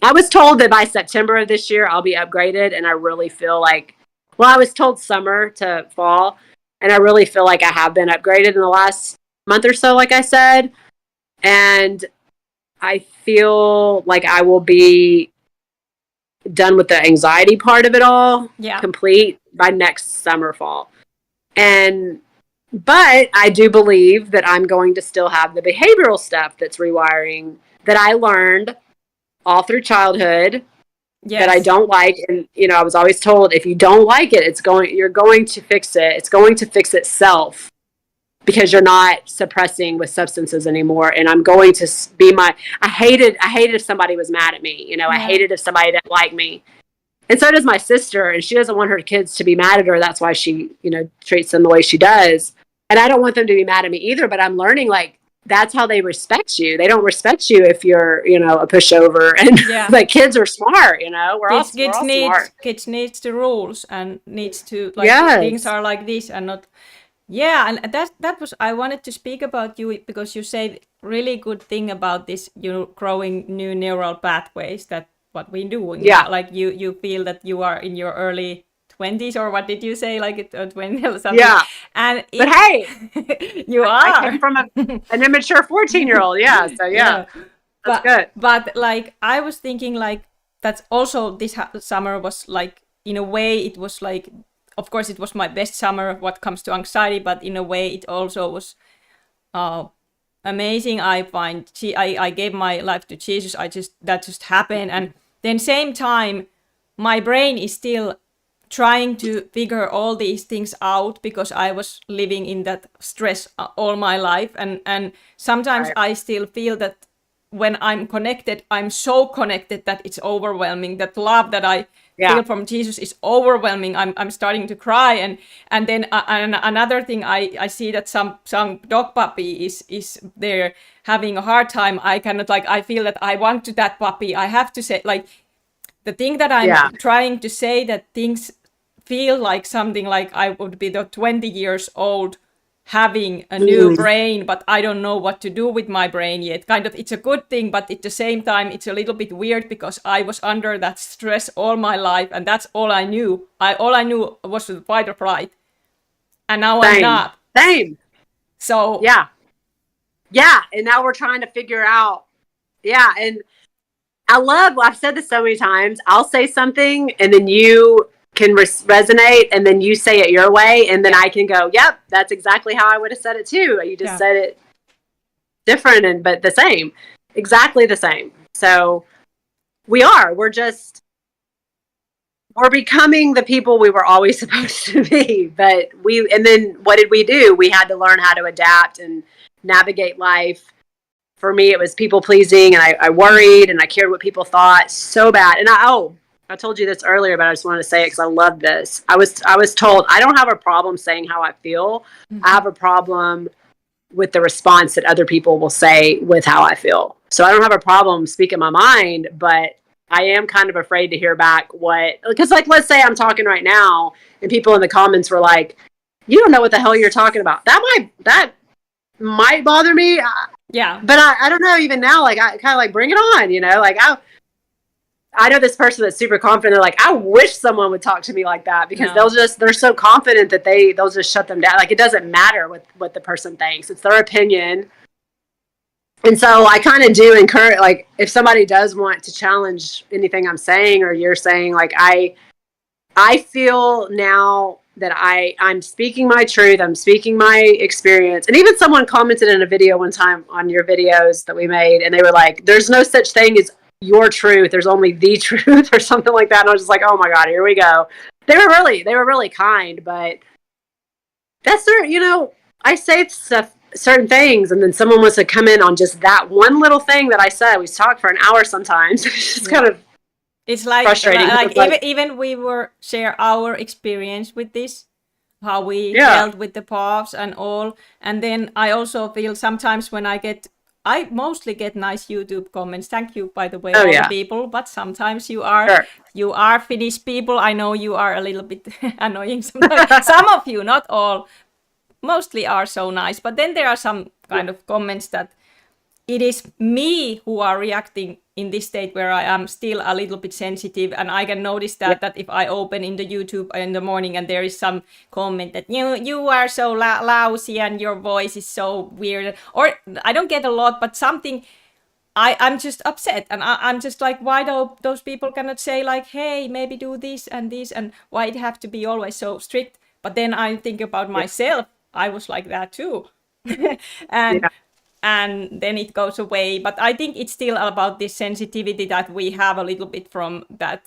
I was told that by September of this year, I'll be upgraded. And I really feel like, well, I was told summer to fall. And I really feel like I have been upgraded in the last month or so, like I said. And I feel like I will be done with the anxiety part of it all, complete by next summer, fall. But I do believe that I'm going to still have the behavioral stuff that's rewiring that I learned all through childhood that I don't like. And, you know, I was always told, if you don't like it, you're going to fix it. It's going to fix itself because you're not suppressing with substances anymore. And I'm going to be I hated if somebody was mad at me, you know, I hated if somebody didn't like me. And so does my sister, and she doesn't want her kids to be mad at her. That's why she, you know, treats them the way she does. And I don't want them to be mad at me either, but I'm learning, like, that's how they respect you. They don't respect you if you're, you know, a pushover. And like, kids are smart, you know. We're all smart. Kids needs the rules and needs to, like, things are like this and not. Yeah, and that was, I wanted to speak about you because you said really good thing about this, you know, growing new neural pathways, that what we're doing. Yeah. Like you feel that you are in your early 20s, or what did you say, like 20 or something? Yeah. But hey, you are. I came from an immature 14-year-old. Yeah. So yeah. That's good. But like, I was thinking, like, that's also this summer was like, in a way, it was like, of course, it was my best summer what comes to anxiety, but in a way, it also was amazing. I find I gave my life to Jesus. That just happened, and then same time, my brain is still trying to figure all these things out because I was living in that stress all my life, and sometimes I still feel that when I'm connected, I'm so connected that it's overwhelming. That love that I feel from Jesus is overwhelming. I'm starting to cry, and then another thing, I see that some dog puppy is there having a hard time. I cannot, like, I feel that I want to that puppy. I have to say, like, the thing that I'm trying to say, that things feel like something like I would be the 20 years old having a new brain, but I don't know what to do with my brain yet. Kind of, it's a good thing, but at the same time, it's a little bit weird because I was under that stress all my life, and that's all I knew. All I knew was the fight or flight, and now I'm not. Same. So yeah, and now we're trying to figure out. Yeah, and I've said this so many times. I'll say something, and then you can resonate, and then you say it your way, and then I can go, yep, that's exactly how I would have said it too. You just said it different, but the same, exactly the same. So we're becoming the people we were always supposed to be. But and then what did we do? We had to learn how to adapt and navigate life. For me, it was people pleasing, and I worried, and I cared what people thought so bad. And I told you this earlier, but I just wanted to say it because I love this. I was told I don't have a problem saying how I feel. I have a problem with the response that other people will say with how I feel. So I don't have a problem speaking my mind, but I am kind of afraid to hear back because, like, let's say I'm talking right now and people in the comments were like, you don't know what the hell you're talking about. That might bother me. Yeah. But I don't know, even now, like, I kind of like, bring it on, you know, like, I know this person that's super confident. They're like, I wish someone would talk to me like that, because they're so confident that they'll just shut them down. Like, it doesn't matter what the person thinks. It's their opinion. And so I kind of do encourage, like, if somebody does want to challenge anything I'm saying or you're saying, like, I feel now that I'm speaking my truth. I'm speaking my experience. And even someone commented in a video one time on your videos that we made, and they were like, there's no such thing as your truth, there's only the truth, or something like that. And I was just like, oh my God, here we go. They were really kind, but that's their, you know, I say certain things, and then someone wants to come in on just that one little thing that I said. We talk for an hour sometimes. It's just kind of It's like frustrating. even we were share our experience with this, how we Yeah. felt with the puffs and all. And then I also feel sometimes when I mostly get nice YouTube comments. Thank you, by the way, all the people. But sometimes you are Finnish people. I know you are a little bit annoying sometimes. Some of you, not all, mostly are so nice. But then there are some kind of comments that it is me who are reacting in this state where I am still a little bit sensitive, and I can notice that if I open in the YouTube in the morning and there is some comment that you are so lousy and your voice is so weird, or I don't get a lot, but something, I'm just upset, and I'm just like, why do those people cannot say like, hey, maybe do this, and why it have to be always so strict? But then I think about myself. I was like that too, and and then it goes away. But I think it's still about this sensitivity that we have a little bit from that.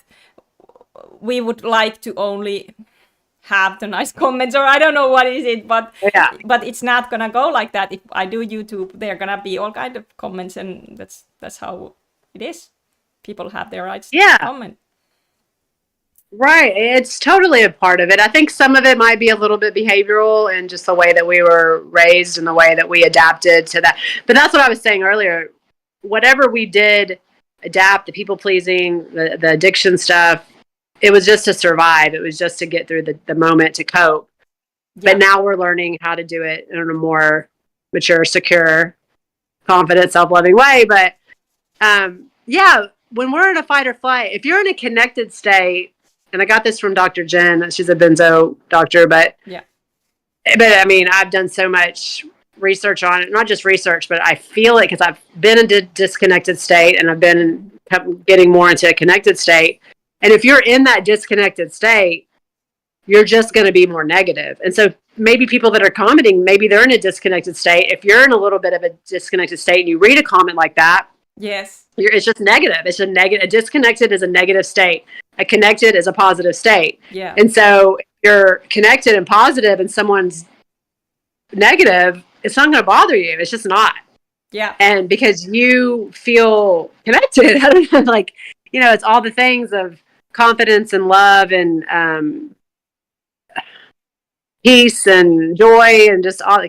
We would like to only have the nice comments, or I don't know what is it, but it's not gonna go like that. If I do YouTube, there gonna be all kind of comments, and that's how it is. People have their rights to comment. Right. It's totally a part of it. I think some of it might be a little bit behavioral and just the way that we were raised and the way that we adapted to that. But that's what I was saying earlier. Whatever we did adapt, the people pleasing, the addiction stuff, it was just to survive. It was just to get through the moment, to cope. Yeah. But now we're learning how to do it in a more mature, secure, confident, self-loving way. But when we're in a fight or flight, if you're in a connected state, and I got this from Dr. Jen, she's a benzo doctor, but I mean, I've done so much research on it, not just research, but I feel it because I've been in a disconnected state and I've been getting more into a connected state. And if you're in that disconnected state, you're just going to be more negative. And so maybe people that are commenting, maybe they're in a disconnected state. If you're in a little bit of a disconnected state and you read a comment like that, it's just negative. It's a negative. A disconnected is a negative state. A connected is a positive state. Yeah. And so if you're connected and positive and someone's negative, it's not going to bother you. It's just not. Yeah. And because you feel connected, I don't know, like, you know, it's all the things of confidence and love and peace and joy and just all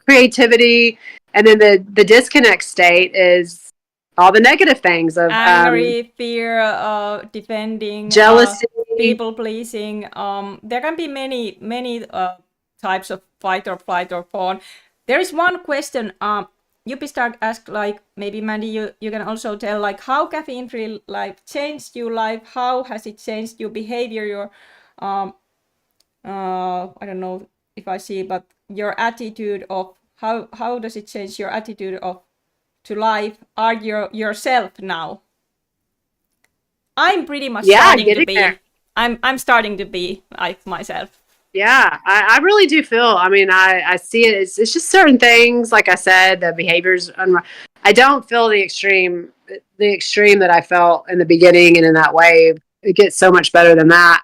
creativity. And then the disconnect state is all the negative things of angry, fear, defending, jealousy, people pleasing. There can be many types of fight or flight or fawn. There is one question. Yupistar asked, like, maybe Mandy, you can also tell, like, how caffeine-free life changed your life. How has it changed your behavior? Your I don't know if I see, but your attitude of how does it change your attitude of to life? Are you yourself now? I'm pretty much starting to be there. I'm starting to be like myself. Yeah, I really do feel, I mean, I see it. It's just certain things, like I said, the behaviors. I don't feel the extreme that I felt in the beginning and in that wave. It gets so much better than that.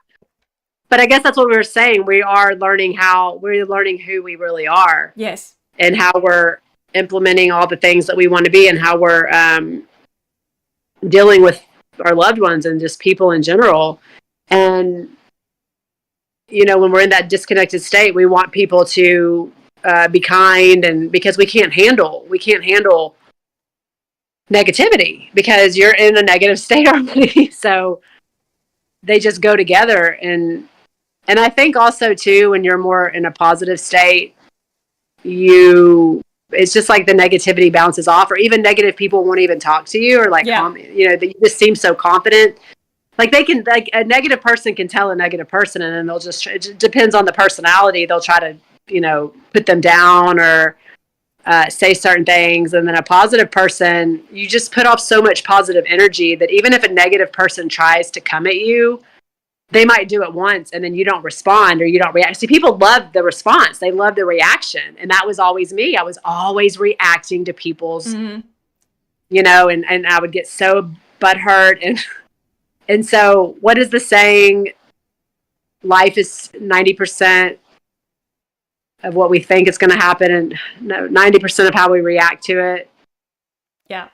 But I guess that's what we were saying. We're learning who we really are. Yes. And how we're implementing all the things that we want to be, and how we're dealing with our loved ones and just people in general. And, you know, when we're in that disconnected state, we want people to be kind, and because we can't handle negativity because you're in a negative state already. So they just go together. And I think also too, when you're more in a positive state, it's just like the negativity bounces off, or even negative people won't even talk to you, or like, you know, you just seem so confident. Like a negative person can tell a negative person, and then it depends on the personality. They'll try to, you know, put them down or say certain things. And then a positive person, you just put off so much positive energy that even if a negative person tries to come at you, they might do it once and then you don't respond or you don't react. See, people love the response. They love the reaction. And that was always me. I was always reacting to people's, you know, and I would get so butthurt. And so what is the saying? Life is 90% of what we think is going to happen and 90% of how we react to it. Yeah.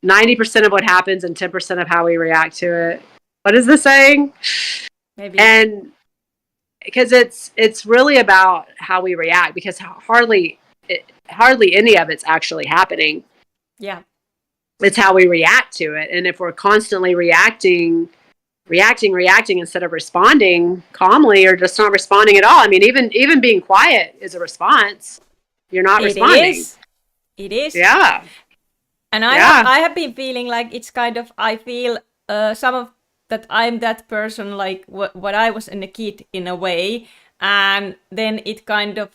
90% of what happens and 10% of how we react to it. What is the saying? Maybe. And because it's really about how we react, because hardly any of it's actually happening. Yeah. It's how we react to it. And if we're constantly reacting instead of responding calmly, or just not responding at all. I mean, even being quiet is a response. You're not responding. It is. Yeah. And I have been feeling like it's kind of, I feel some of that I'm that person, like what I was in a kid in a way. And then it kind of,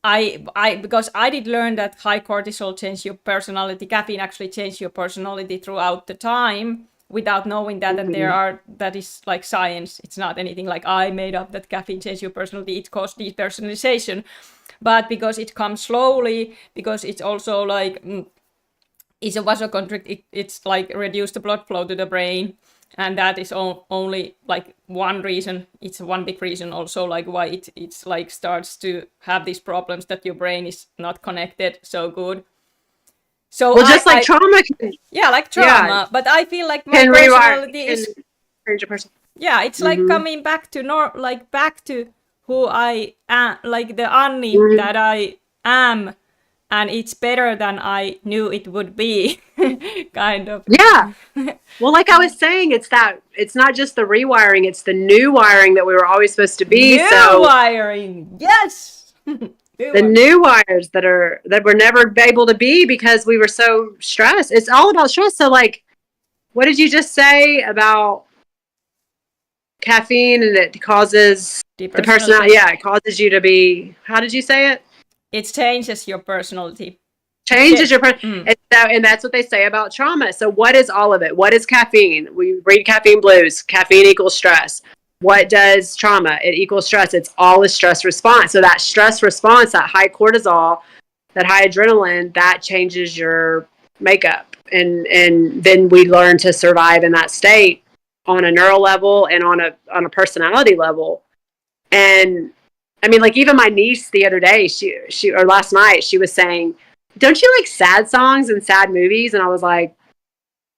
because I did learn that high cortisol changes your personality, caffeine actually changes your personality throughout the time without knowing that, and that is like science. It's not anything like I made up that caffeine changes your personality, it caused depersonalization. But because it comes slowly, because it's also like, it's a vasoconstrict, it's like reduce the blood flow to the brain. And that is only like one reason. It's one big reason also like why it's like starts to have these problems that your brain is not connected so good. So well, just like trauma can, like trauma. Yeah. But I feel like my personality is change your person. Yeah, it's like coming back to back to who I am, like the Anni that I am. And it's better than I knew it would be, kind of. Yeah. Well, like I was saying, it's not just the rewiring, it's the new wiring that we were always supposed to be. Wiring, yes. New wires that we're never able to be because we were so stressed. It's all about stress. So, like, what did you just say about caffeine and it causes the personality? Yeah, it causes you to be. How did you say it? It changes your personality. Changes your personality. And that's what they say about trauma. So what is all of it? What is caffeine? We read Caffeine Blues. Caffeine equals stress. What does trauma? It equals stress. It's all a stress response. So that stress response, that high cortisol, that high adrenaline, that changes your makeup. And then we learn to survive in that state on a neural level and on a personality level. And I mean, like, even my niece the other day, or last night, she was saying, don't you like sad songs and sad movies? And I was like,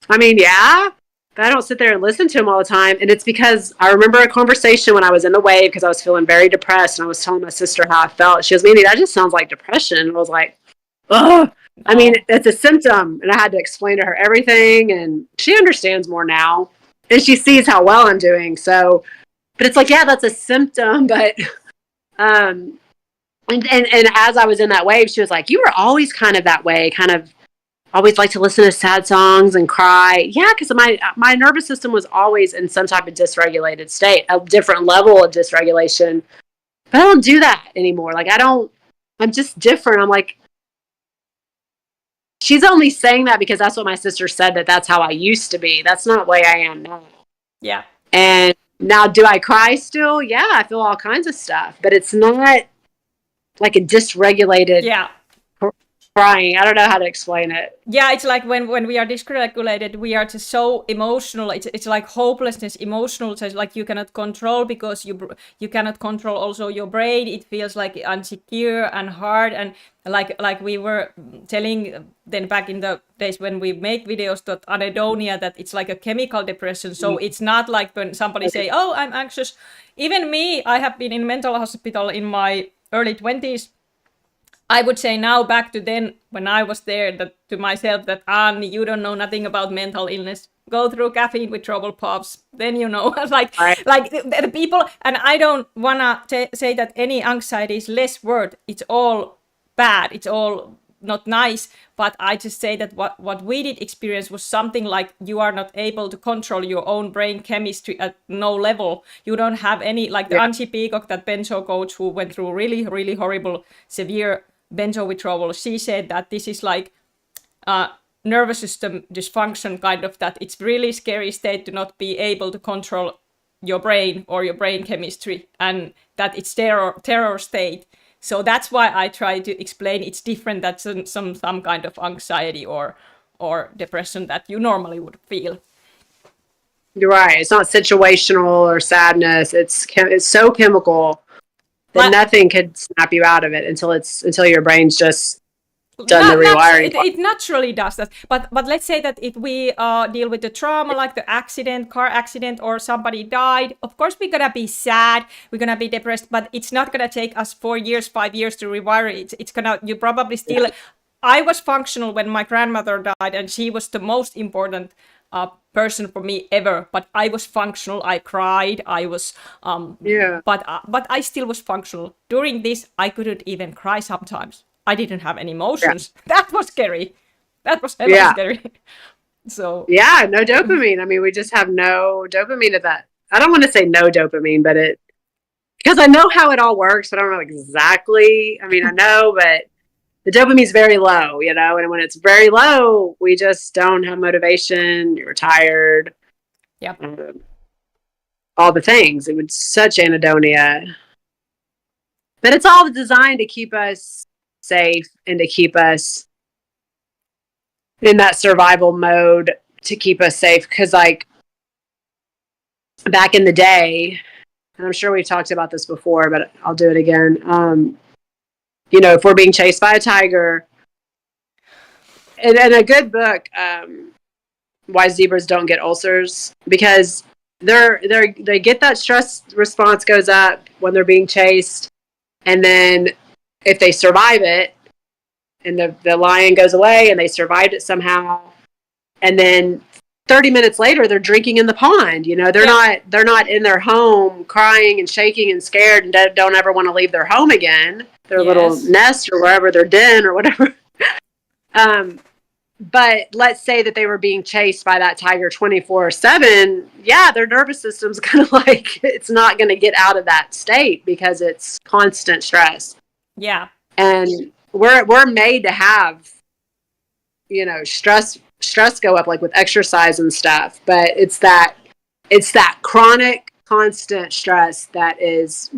I mean, yeah, but I don't sit there and listen to them all the time. And it's because I remember a conversation when I was in the wave because I was feeling very depressed. And I was telling my sister how I felt. She goes, Mandy, that just sounds like depression. And I was like, oh, I mean, it's a symptom. And I had to explain to her everything. And she understands more now. And she sees how well I'm doing. So, but it's like, yeah, that's a symptom. But and as I was in that wave, she was like, you were always kind of that way, kind of always like to listen to sad songs and cry. Yeah, because my nervous system was always in some type of dysregulated state, a different level of dysregulation. But I don't do that anymore. Like, I'm just different. I'm like, she's only saying that because that's what my sister said, that's how I used to be. That's not the way I am now. Yeah. And now, do I cry still? Yeah, I feel all kinds of stuff, but it's not like a dysregulated crying. I don't know how to explain it. Yeah, it's like when we are dysregulated, we are just so emotional. It's like hopelessness, emotional. So it's like you cannot control because you cannot control also your brain. It feels like insecure and hard, and like we were telling then back in the days when we make videos that anhedonia, that it's like a chemical depression. So it's not like when somebody say, oh, I'm anxious. Even me, I have been in mental hospital in my early 20s. I would say now back to then when I was there to myself that, Anni, you don't know nothing about mental illness. Go through caffeine withdrawal pops. Then you know, like the people, and I don't wanna say that any anxiety is less worth. It's all bad. It's all not nice. But I just say that what we did experience was something like you are not able to control your own brain chemistry at no level. You don't have any, like the Angie Peacock, that benzo coach who went through really, really horrible, severe benzo withdrawal. She said that this is like nervous system dysfunction, kind of, that it's really scary state to not be able to control your brain or your brain chemistry, and that it's terror state. So that's why I try to explain it's different. That's some kind of anxiety or depression that you normally would feel. You're right. It's not situational or sadness. It's so chemical that nothing could snap you out of it until your brain's just done the rewiring. It naturally does that. But let's say that if we deal with the trauma, like the accident, car accident, or somebody died, of course we're gonna be sad, we're gonna be depressed, but it's not gonna take us 4 years, 5 years to rewire it. It's gonna, you probably still. I was functional when my grandmother died, and she was the most important person for me ever. But I was functional. I cried. I was But I still was functional. During this, I couldn't even cry sometimes. I didn't have any emotions. Yeah. That was scary. That was hella scary. So yeah, no dopamine. I mean, we just have no dopamine at that. I don't want to say no dopamine, but because I know how it all works, but I don't know exactly. I mean, I know, but the dopamine's very low, you know, and when it's very low, we just don't have motivation. You're tired. Yeah. All the things. It was such anhedonia. But it's all designed to keep us safe and to keep us in that survival mode, to keep us safe. Because, like, back in the day, and I'm sure we've talked about this before, but I'll do it again. You know, if we're being chased by a tiger, and a good book, Why Zebras Don't Get Ulcers, because they get that stress response goes up when they're being chased, and then if they survive it, and the lion goes away, and they survived it somehow, and then 30 minutes later they're drinking in the pond. You know, they're not in their home crying and shaking and scared and don't ever want to leave their home again, their little nest or wherever, their den or whatever. But let's say that they were being chased by that tiger 24/7. Yeah, their nervous system's kind of like, it's not going to get out of that state because it's constant stress. Yeah. And we're made to have, you know, stress go up, like with exercise and stuff. But it's that chronic, constant stress that's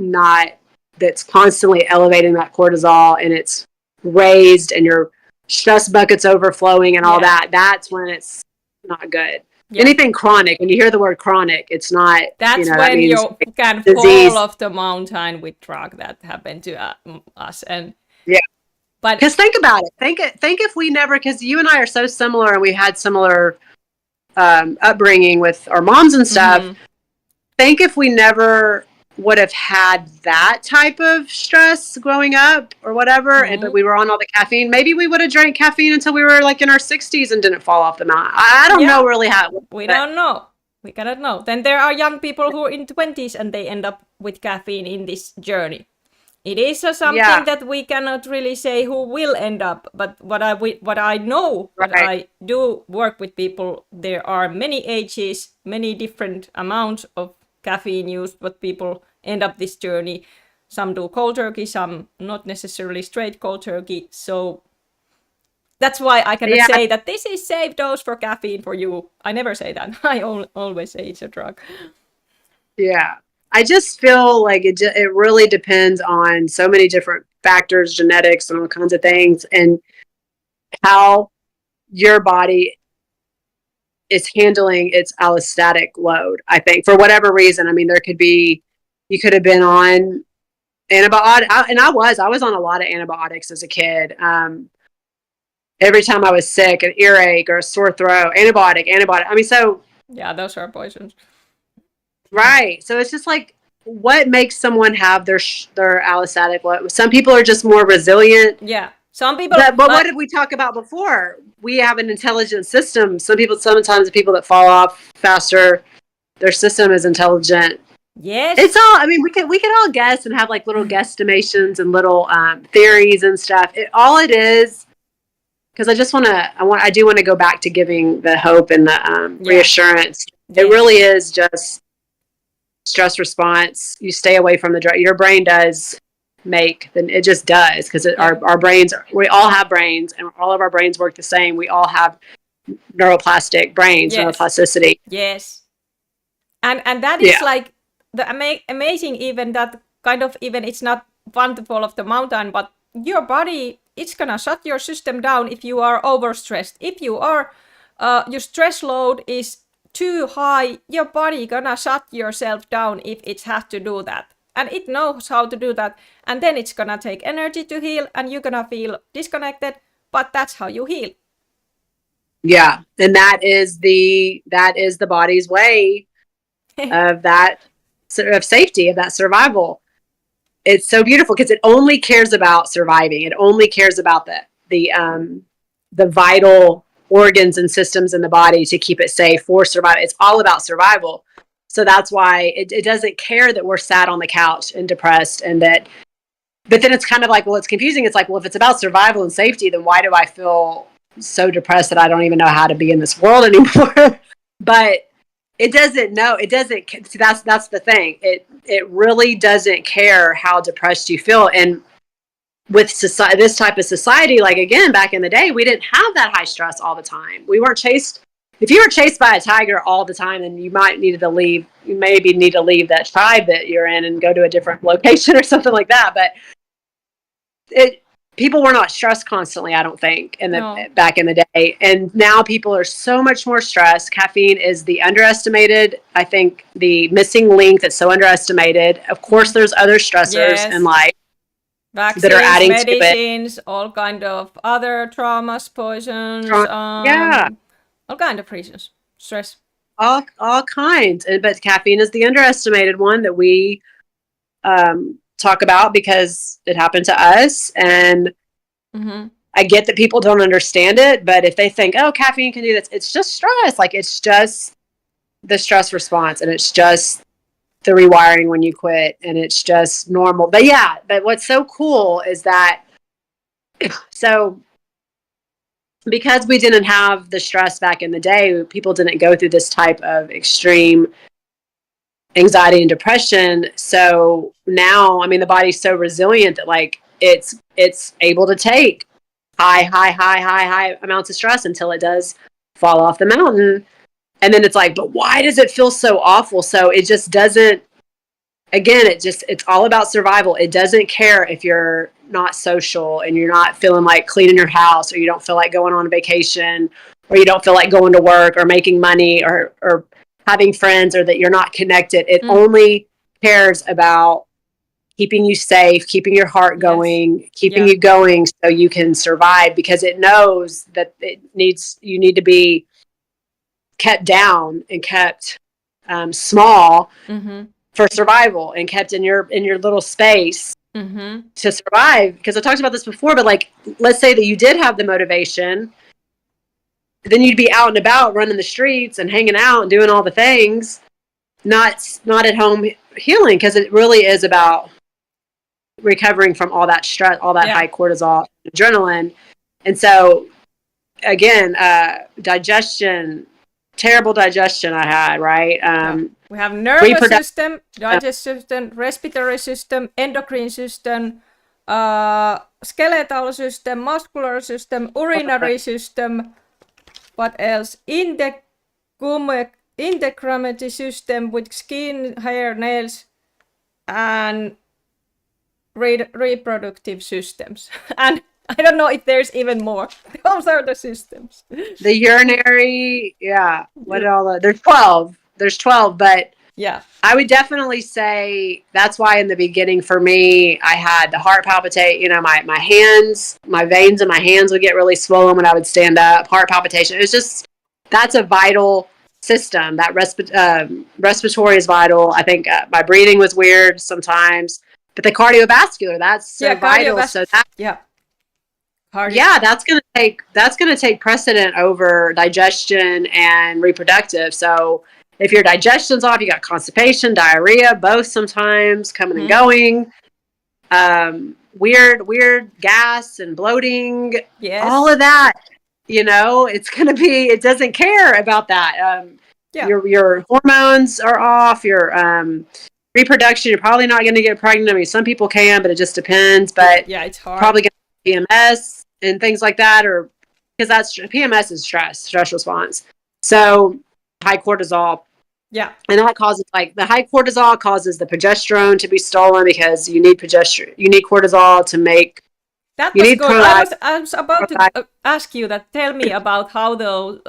constantly elevating that cortisol, and it's raised, and your stress bucket's overflowing and all that. That's when it's not good. Yeah. Anything chronic, when you hear the word chronic, it's not. That's when that you can fall off the mountain with drug. That happened to us, and but because think about it. Think if we never, because you and I are so similar, and we had similar upbringing with our moms and stuff. Mm-hmm. Think if we never would have had that type of stress growing up or whatever, but we were on all the caffeine, maybe we would have drank caffeine until we were like in our 60s and didn't fall off the mountain. I don't know really how. We don't know. We cannot know. Then there are young people who are in 20s and they end up with caffeine in this journey. It is something that we cannot really say who will end up. But what I know, right. What I do work with people, there are many ages, many different amounts of caffeine use, but people end up this journey. Some do cold turkey, some not necessarily straight cold turkey. So that's why I cannot say that this is safe dose for caffeine for you. I never say that. I always say it's a drug. Yeah. I just feel like it really depends on so many different factors, genetics and all kinds of things, and how your body is handling its allostatic load. I think for whatever reason, I mean, you could have been on antibiotics, and I was on a lot of antibiotics as a kid. Every time I was sick, an earache or a sore throat, antibiotic. I mean, so yeah, those are poisons. Right. So it's just like, what makes someone have their allostatic load? Some people are just more resilient. Yeah. Some people. But what did we talk about before? We have an intelligent system. Sometimes the people that fall off faster, their system is intelligent. Yes. It's all, I mean, we could all guess and have like little guesstimations and little theories and stuff. All it is, because I do want to go back to giving the hope and the reassurance. Yeah. It really is just stress response. You stay away from the drug. Your brain does it just does, because our brains, we all have brains, and all of our brains work the same. We all have neuroplastic brains, neuroplasticity. Yes. And that is like the amazing, even that kind of, even it's not fun to fall off the mountain, but your body, it's gonna shut your system down if you are overstressed. If you are, your stress load is too high, your body gonna shut yourself down if it has to do that. And it knows how to do that. And then it's gonna take energy to heal, and you're gonna feel disconnected. but that's how you heal. Yeah, and that is the body's way of that of safety, of that survival. It's so beautiful because it only cares about surviving. It only cares about the vital organs and systems in the body to keep it safe for survival. It's all about survival. So that's why it doesn't care that we're sat on the couch and depressed and that. But then it's kind of like, well, it's confusing. It's like, well, if it's about survival and safety, then why do I feel so depressed that I don't even know how to be in this world anymore? But it doesn't know. It doesn't. See, that's the thing. It really doesn't care how depressed you feel. And with society, this type of society, like again, back in the day, we didn't have that high stress all the time. We weren't chased. If you were chased by a tiger all the time, then you might needed to leave. You maybe need to leave that tribe that you're in and go to a different location or something like that. But people were not stressed constantly, I don't think, back in the day. And now people are so much more stressed. Caffeine is the underestimated, I think, the missing link that's so underestimated. Of course, there's other stressors in life vaccines, that are adding medicines, to it. All kind of other traumas, poisons, all kind of reasons. Stress. All kinds. But caffeine is the underestimated one that we talk about because it happened to us. And I get that people don't understand it, but if they think, oh, caffeine can do this, it's just stress. Like, it's just the stress response, and it's just the rewiring when you quit, and it's just normal. But what's so cool is that, so because we didn't have the stress back in the day, people didn't go through this type of extreme anxiety and depression. So now, I mean, the body's so resilient that like it's able to take high amounts of stress until it does fall off the mountain. And then it's like, but why does it feel so awful? So it just doesn't, again, it's all about survival. It doesn't care if you're not social and you're not feeling like cleaning your house, or you don't feel like going on a vacation, or you don't feel like going to work or making money or having friends, or that you're not connected. It only cares about keeping you safe, keeping your heart going, keeping you going so you can survive, because it knows that you need to be kept down and kept small for survival, and kept in your little space to survive. Because I talked about this before, but like, let's say that you did have the motivation, then you'd be out and about running the streets and hanging out and doing all the things, not at home healing, because it really is about recovering from all that stress, all that high cortisol, adrenaline. And so again, digestion, terrible digestion I had, right? We have nervous system, digestive system, respiratory system, endocrine system, skeletal system, muscular system, urinary system. What else? Integumentary system with skin, hair, nails, and reproductive systems. And I don't know if there's even more. Those are the systems. The urinary, what all? There's 12. There's 12, but I would definitely say that's why in the beginning for me, I had the heart palpitate. You know, my hands, my veins in my hands would get really swollen when I would stand up. Heart palpitation. It was just, that's a vital system. That respiratory is vital. I think my breathing was weird sometimes, but the cardiovascular, that's so vital. So that that's gonna take precedent over digestion and reproductive. So if your digestion's off, you got constipation, diarrhea, both sometimes coming and going, weird gas and bloating, all of that. You know, it's gonna be. It doesn't care about that. Your hormones are off. Your reproduction, you're probably not going to get pregnant. I mean, some people can, but it just depends. But it's hard. Probably going to PMS and things like that, or because that's PMS is stress response. So high cortisol. Yeah. And that causes, like, the high cortisol causes the progesterone to be stolen, because you need cortisol to make. That was good. I was about to ask you that. Tell me about how those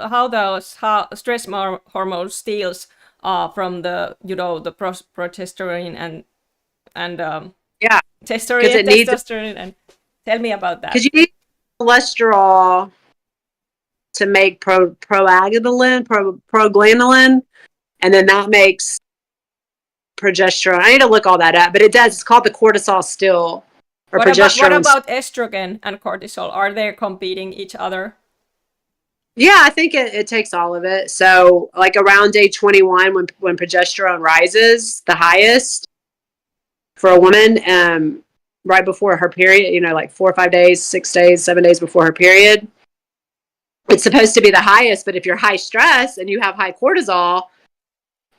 stress hormone steals from the the progesterone and testosterone, and tell me about that. Because cholesterol to make proglandolin, and then that makes progesterone. I need to look all that up, but it does. It's called the cortisol still, or progesterone. What about estrogen and cortisol? Are they competing each other? Yeah, I think it takes all of it. So like around day 21, when progesterone rises the highest for a woman, right before her period, like 4 or 5 days, 6 days, 7 days before her period, it's supposed to be the highest. But if you're high stress and you have high cortisol,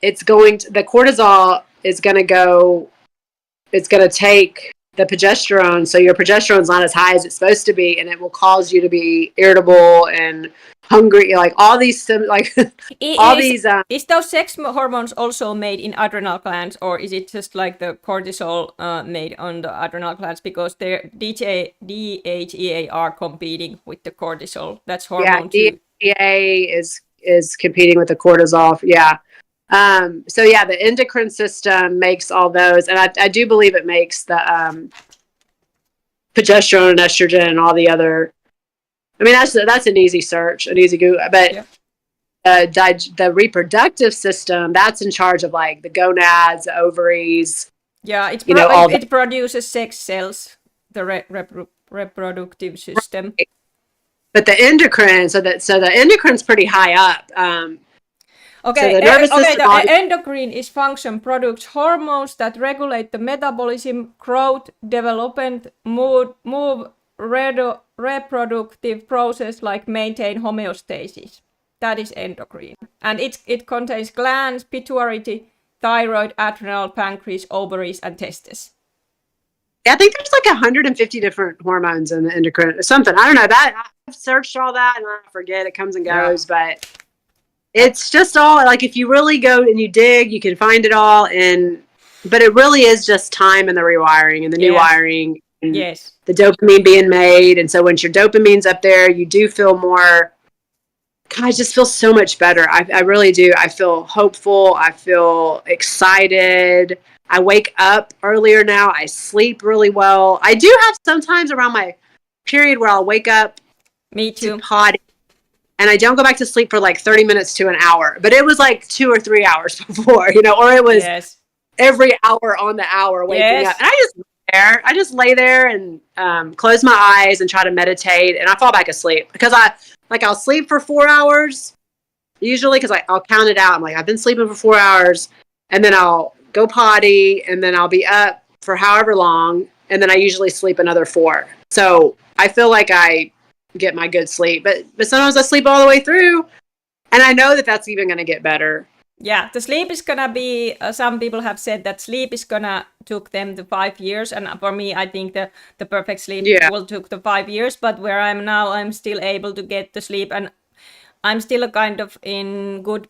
the cortisol is going to go, it's going to take the progesterone. So your progesterone is not as high as it's supposed to be, and it will cause you to be irritable and hungry, like all these, like all these. Is those sex hormones also made in adrenal glands, or is it just like the cortisol made on the adrenal glands? Because their DHEA are competing with the cortisol. That's hormone too. DHEA is competing with the cortisol. Yeah. So yeah, the endocrine system makes all those, and I do believe it makes the progesterone and estrogen and all the other. I mean, that's an easy search, an easy Google. But the reproductive system, that's in charge of like the gonads, the ovaries. Yeah, it produces sex cells, the reproductive system. But the endocrine, so the endocrine's pretty high up. Okay, so the endocrine is function, products hormones that regulate the metabolism, growth, development, mood, reproductive process, like maintain homeostasis. That is endocrine. And it contains glands, pituitary, thyroid, adrenal, pancreas, ovaries, and testes. Yeah, I think there's like 150 different hormones in the endocrine or something. I don't know. I've searched all that and I forget, it comes and goes, but it's just all like, if you really go and you dig, you can find it all. But it really is just time and the rewiring and the new wiring. And the dopamine being made. And so once your dopamine's up there, you do feel more, God, I just feel so much better. I really do. I feel hopeful. I feel excited. I wake up earlier now. I sleep really well. I do have sometimes around my period where I'll wake up to potty, and I don't go back to sleep for like 30 minutes to an hour. But it was like 2 or 3 hours before, or it was every hour on the hour waking up. And I just lay there and close my eyes and try to meditate, and I fall back asleep because I'll sleep for 4 hours usually, because I'll count it out. I'm like, I've been sleeping for 4 hours, and then I'll go potty, and then I'll be up for however long, and then I usually sleep another 4. So I feel like I get my good sleep, but sometimes I sleep all the way through, and I know that that's even going to get better. Yeah, the sleep is gonna be, some people have said that sleep is gonna took them the 5 years. And for me, I think the perfect sleep will took the 5 years. But where I'm now, I'm still able to get the sleep. And I'm still kind of in good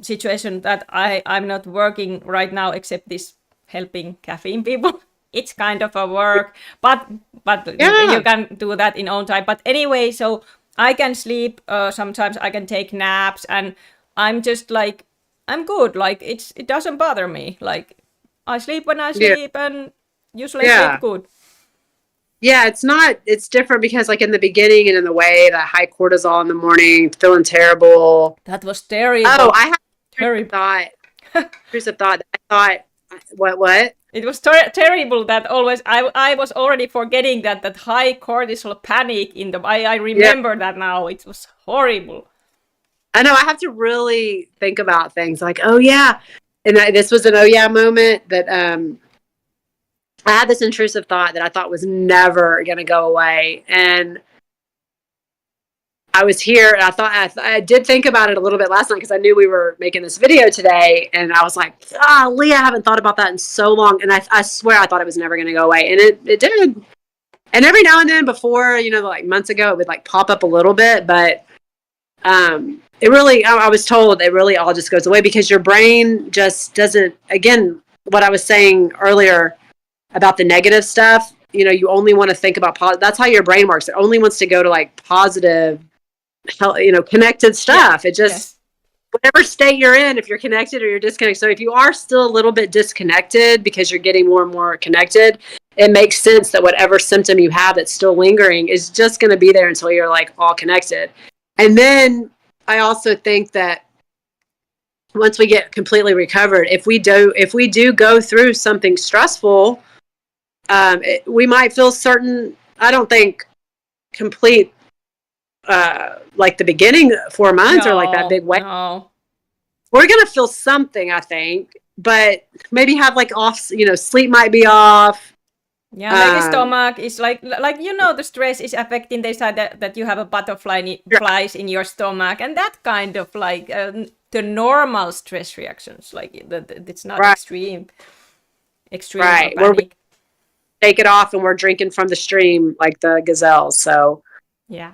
situation that I'm not working right now, except this helping caffeine people. It's kind of a work, but you can do that in own time. But anyway, so I can sleep, sometimes I can take naps, and I'm just like, I'm good. Like it doesn't bother me. Like I sleep when I sleep, and usually sleep good. Yeah, it's different because like in the beginning and in the way, that high cortisol in the morning, feeling terrible. That was terrible. Oh, I had terrible thought. Intrusive thought. I thought, what? It was terrible that always I was already forgetting that high cortisol panic in the. I remember that now. It was horrible. I know, I have to really think about things like, oh yeah. And this was an oh yeah moment that I had this intrusive thought that I thought was never going to go away. And I was here, and I did think about it a little bit last night because I knew we were making this video today. And I was like, Leah, I haven't thought about that in so long. And I swear I thought it was never going to go away. And it did. And every now and then before, like months ago, it would like pop up a little bit, but it really, I was told it really all just goes away because your brain just doesn't, again, what I was saying earlier about the negative stuff, you only want to think about that's how your brain works. It only wants to go to like positive, connected stuff. It just, whatever state you're in, if you're connected or you're disconnected. So if you are still a little bit disconnected because you're getting more and more connected, it makes sense that whatever symptom you have that's still lingering is just going to be there until you're like all connected. And then I also think that once we get completely recovered, if we do go through something stressful, we might feel certain. I don't think complete like the beginning 4 months or like that big weight. No. We're gonna feel something, I think, but maybe have like off. Sleep might be off. Yeah, maybe stomach is like the stress is affecting the side that you have a flies in your stomach, and that kind of like the normal stress reactions, like it's not extreme right. Where we take it off and we're drinking from the stream like the gazelles. So yeah,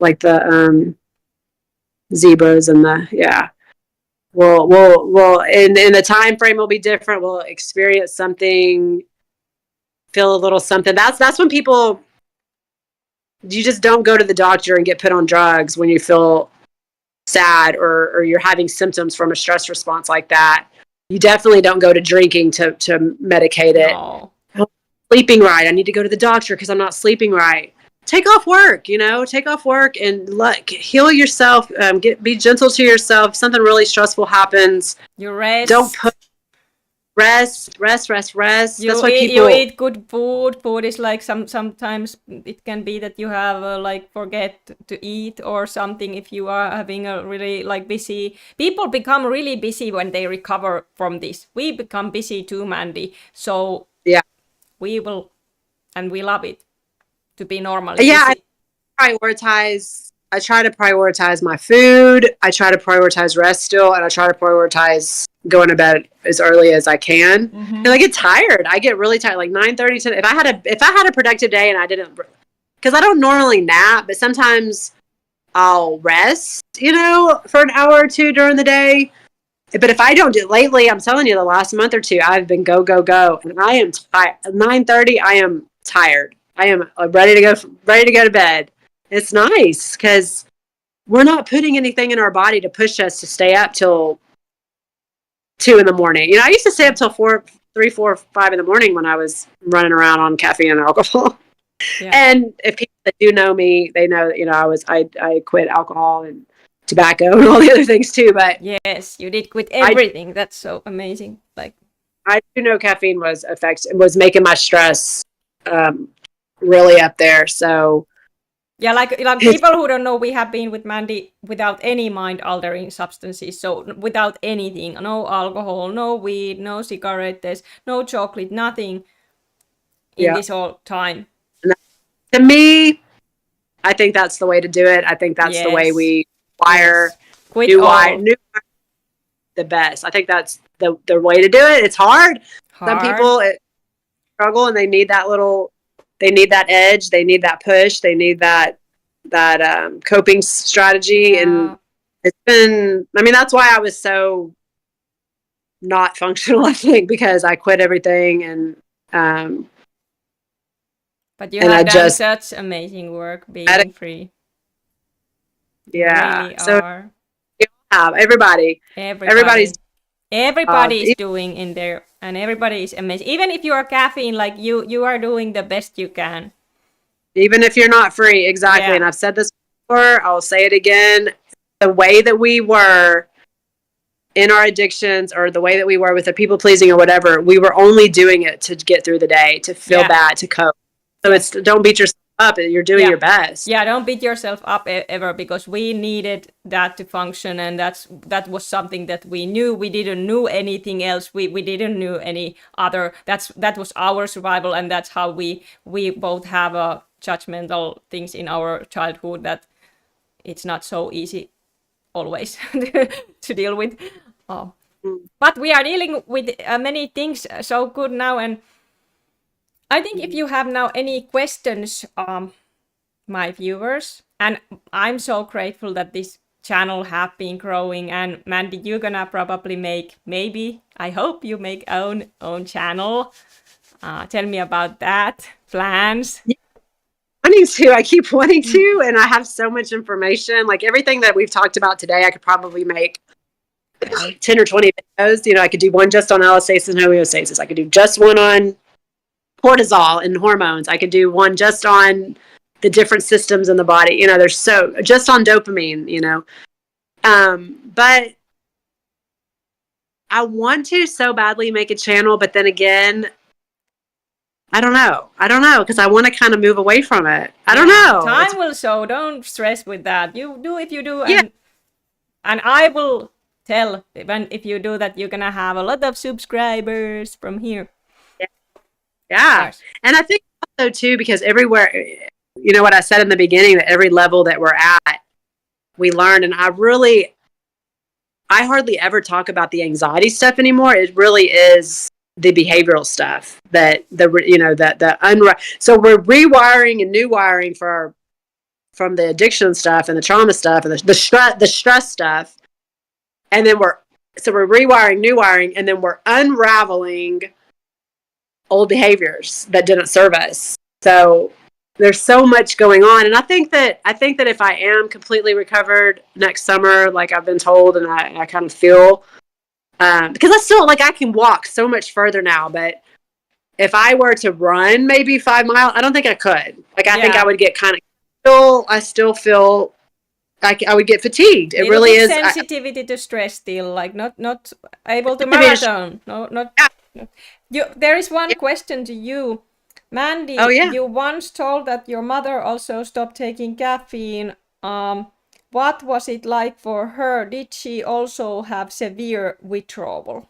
like the zebras and we'll in the time frame will be different. We'll experience something, feel a little something. That's when you just don't go to the doctor and get put on drugs when you feel sad or you're having symptoms from a stress response like that. You definitely don't go to drinking to medicate it. No. Sleeping right. I need to go to the doctor because I'm not sleeping right. Take off work, and heal yourself. Be gentle to yourself. If something really stressful happens, you rest. Don't put rest. That's what you eat good food. Food is like sometimes it can be that you have forget to eat or something. If you are having a really busy, people become really busy when they recover from this. We become busy too, Mandy. So yeah, we will, and we love it to be normal. Yeah, I try to prioritize my food. I try to prioritize rest still, and I try to prioritize going to bed as early as I can. And I get tired. I get really tired, like 9:30 to. If I had a productive day and I didn't, because I don't normally nap, but sometimes I'll rest, for an hour or two during the day. But if I don't do it lately, I'm telling you, the last month or two, I've been go, and I am tired. 9:30, I am tired. I am ready to go to bed. It's nice because we're not putting anything in our body to push us to stay up till 2 in the morning. I used to stay up till 3, 4, 5 in the morning when I was running around on caffeine and alcohol. Yeah. And if people that do know me, they know that I quit alcohol and tobacco and all the other things too. But yes, you did quit everything. That's so amazing. Like I do know caffeine was making my stress really up there. So yeah, like people who don't know, we have been with Mandy without any mind-altering substances. So without anything, no alcohol, no weed, no cigarettes, no chocolate, nothing in this whole time. To me, I think that's the way to do it. I think that's the way we wire the best. I think that's the way to do it. It's hard. Some people struggle and they need that edge, they need that push, they need that coping strategy. And it's been, that's why I was so not functional, I think, because I quit everything and but you have done such amazing work being free. Yeah. Really so everybody's is doing in there, and everybody is amazing. Even if you are caffeine, like you are doing the best you can. Even if you're not free, exactly. Yeah. And I've said this before, I'll say it again. The way that we were in our addictions, or the way that we were with the people pleasing or whatever, we were only doing it to get through the day, to feel bad, to cope. So don't beat yourself up. You're doing your best. Yeah, don't beat yourself up ever, because we needed that to function, and that was something that we knew. We didn't know anything else. We didn't know any other. That was our survival, and that's how we both have judgmental things in our childhood that it's not so easy always to deal with. But we are dealing with many things so good now, and I think if you have now any questions, my viewers, and I'm so grateful that this channel have been growing, and Mandy, you're gonna probably I hope you make own channel. Tell me about that, plans. I keep wanting to, and I have so much information. Like everything that we've talked about today, I could probably make 10 or 20 videos. I could do one just on allostasis and homeostasis. I could do just one on cortisol and hormones. I could do one just on the different systems in the body. You know, there's so just on dopamine, you know. But I want to so badly make a channel, but then again, I don't know because I want to kind of move away from it. I don't know. Time will show. Don't stress with that. You do if you do, Yeah. and I will tell if you do that, you're gonna have a lot of subscribers from here. Yeah. Yes. And I think also too, because everywhere, you know what I said in the beginning, that every level that we're at, we learn. And I hardly ever talk about the anxiety stuff anymore. It really is the behavioral stuff that so we're rewiring and new wiring from the addiction stuff and the trauma stuff and the stress stuff. And then we're rewiring, new wiring, and then we're unraveling old behaviors that didn't serve us. So there's so much going on. And I think that if I am completely recovered next summer, like I've been told, and I kind of feel, because I still, like, I can walk so much further now, but if I were to run maybe 5 miles, I don't think I could. Like, I think I would get kind of, I still feel like I would get fatigued. It really is. Sensitivity to stress still, like not able to marathon. No, not. No. There is one question to you. Mandy, Oh, yeah. You once told that your mother also stopped taking caffeine. What was it like for her? Did she also have severe withdrawal?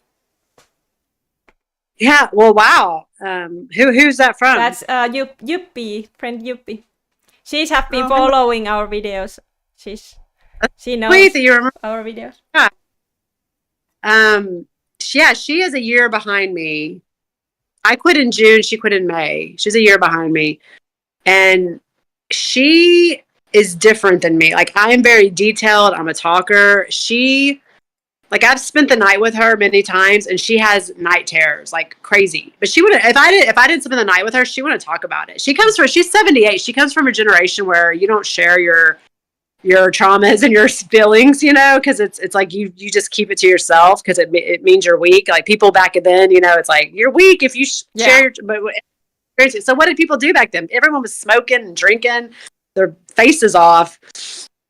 Yeah. Well, wow. Who's that from? That's Yuppie, friend Yuppie. She's have been following our videos. She knows Sweet that you remember our videos. Yeah. Yeah, she is a year behind me. I quit in June. She quit in May. She's a year behind me. And she is different than me. Like, I am very detailed. I'm a talker. Like, I've spent the night with her many times, and she has night terrors, like crazy. But she wouldn't, if I didn't spend the night with her, she wouldn't talk about it. She's 78. She comes from a generation where you don't share your traumas and your feelings, you know, because it's like you just keep it to yourself because it means you're weak. Like, people back then, you know, it's like you're weak if you share your. So what did people do back then? Everyone was smoking and drinking their faces off.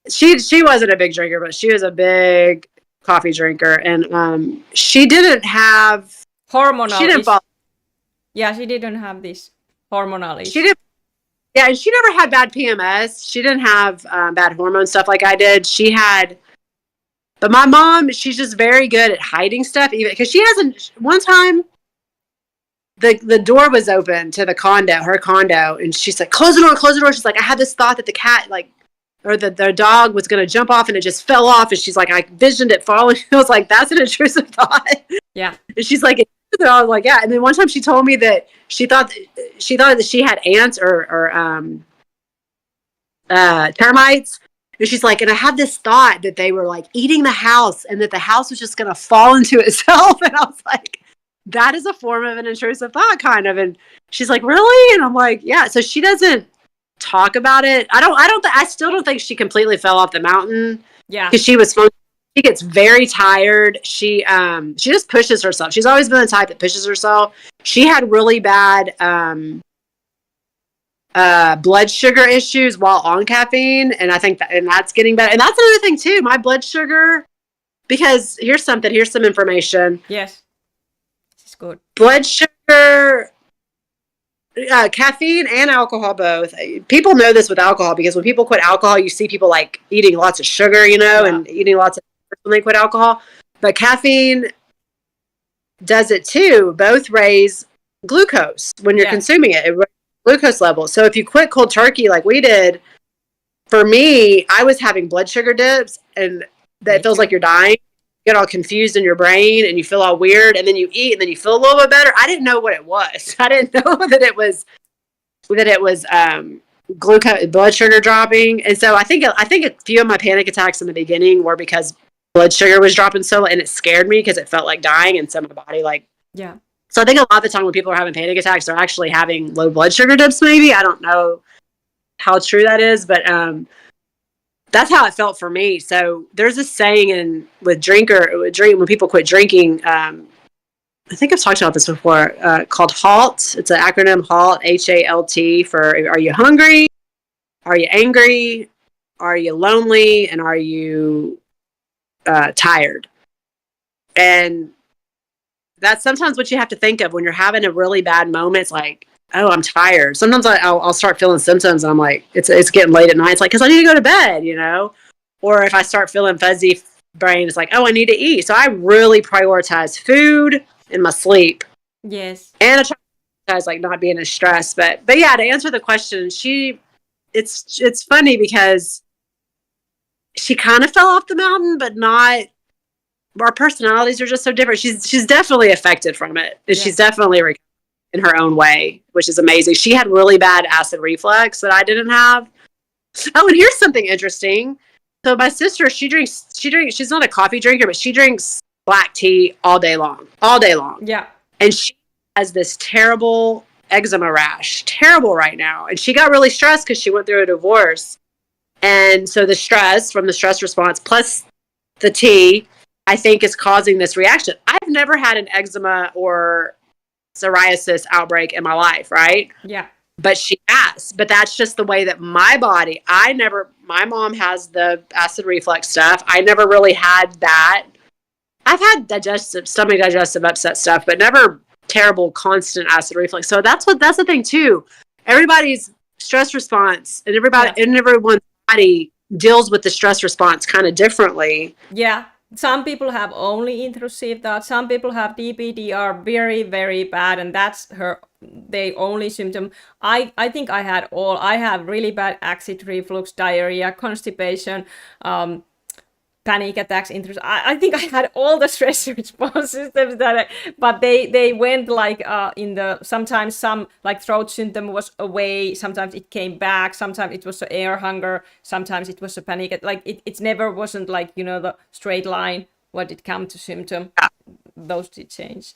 She wasn't a big drinker, but she was a big coffee drinker, and she didn't have hormonal. She didn't she didn't have this hormonal issue. She didn't. Yeah, and she never had bad PMS. She didn't have bad hormone stuff like I did. But my mom, she's just very good at hiding stuff, even because one time, the door was open to her condo, and she's like, close the door. She's like, I had this thought that the cat, like, or the dog was going to jump off, and it just fell off, and she's like, I visioned it falling. I was like, that's an intrusive thought. Yeah. And she's like, I was like, yeah. And then one time she told me that she thought that she had ants or termites. And she's like, and I had this thought that they were like eating the house and that the house was just going to fall into itself. And I was like, that is a form of an intrusive thought, kind of. And she's like, really? And I'm like, yeah. So she doesn't talk about it. I still don't think she completely fell off the mountain. Yeah. Because she gets very tired. She just pushes herself. She's always been the type that pushes herself. She had really bad blood sugar issues while on caffeine, and I think that's getting better. And that's another thing too. My blood sugar, because here's some information. Yes, this is good. Blood sugar, caffeine and alcohol both. People know this with alcohol because when people quit alcohol, you see people like eating lots of sugar, you know, and eating lots of when they quit alcohol. But caffeine does it too. Both raise glucose when you're consuming it. It raises glucose levels. So if you quit cold turkey like we did, for me, I was having blood sugar dips, and that feels like you're dying. You get all confused in your brain, and you feel all weird, and then you eat, and then you feel a little bit better. I didn't know what it was. I didn't know that it was glucose, blood sugar dropping. And so I think a few of my panic attacks in the beginning were because blood sugar was dropping so low, and it scared me because it felt like dying, and so my body So I think a lot of the time when people are having panic attacks, they're actually having low blood sugar dips. Maybe I don't know how true that is, but that's how it felt for me. So there's a saying when people quit drinking, I think I've talked about this before, called HALT. It's an acronym, HALT, HALT, for are you hungry? Are you angry? Are you lonely? And are you tired? And that's sometimes what you have to think of when you're having a really bad moment. It's like, oh, I'm tired. Sometimes I'll start feeling symptoms and I'm like, it's getting late at night. It's like, because I need to go to bed, you know? Or if I start feeling fuzzy brain, it's like, oh, I need to eat. So I really prioritize food and my sleep. Yes. And I try to prioritize like not being as stressed. But yeah, to answer the question, it's funny because she kind of fell off the mountain, but not. Our personalities are just so different. She's definitely affected from it. And she's definitely in her own way, which is amazing. She had really bad acid reflux that I didn't have. Oh, and here's something interesting. So my sister, she's not a coffee drinker, but she drinks black tea all day long. Yeah. And she has this terrible eczema rash, terrible right now. And she got really stressed because she went through a divorce. And so the stress from the stress response plus the tea, I think, is causing this reaction. I've never had an eczema or psoriasis outbreak in my life, right? Yeah. But she has. But that's just the way that my body, my mom has the acid reflux stuff. I never really had that. I've had stomach digestive upset stuff, but never terrible constant acid reflux. So that's the thing too. Everybody's stress response and everyone's body deals with the stress response kind of differently. Yeah. Some people have only intrusive thoughts. Some people have DPDR very, very bad, and that's the only symptom. I think I have really bad acid reflux, diarrhea, constipation, panic attacks, I think I had all the stress response systems but they went like sometimes some like throat symptom was away, sometimes it came back, sometimes it was an air hunger, sometimes it was a panic, like it never wasn't like, you know, the straight line when it come to symptom. Those did change.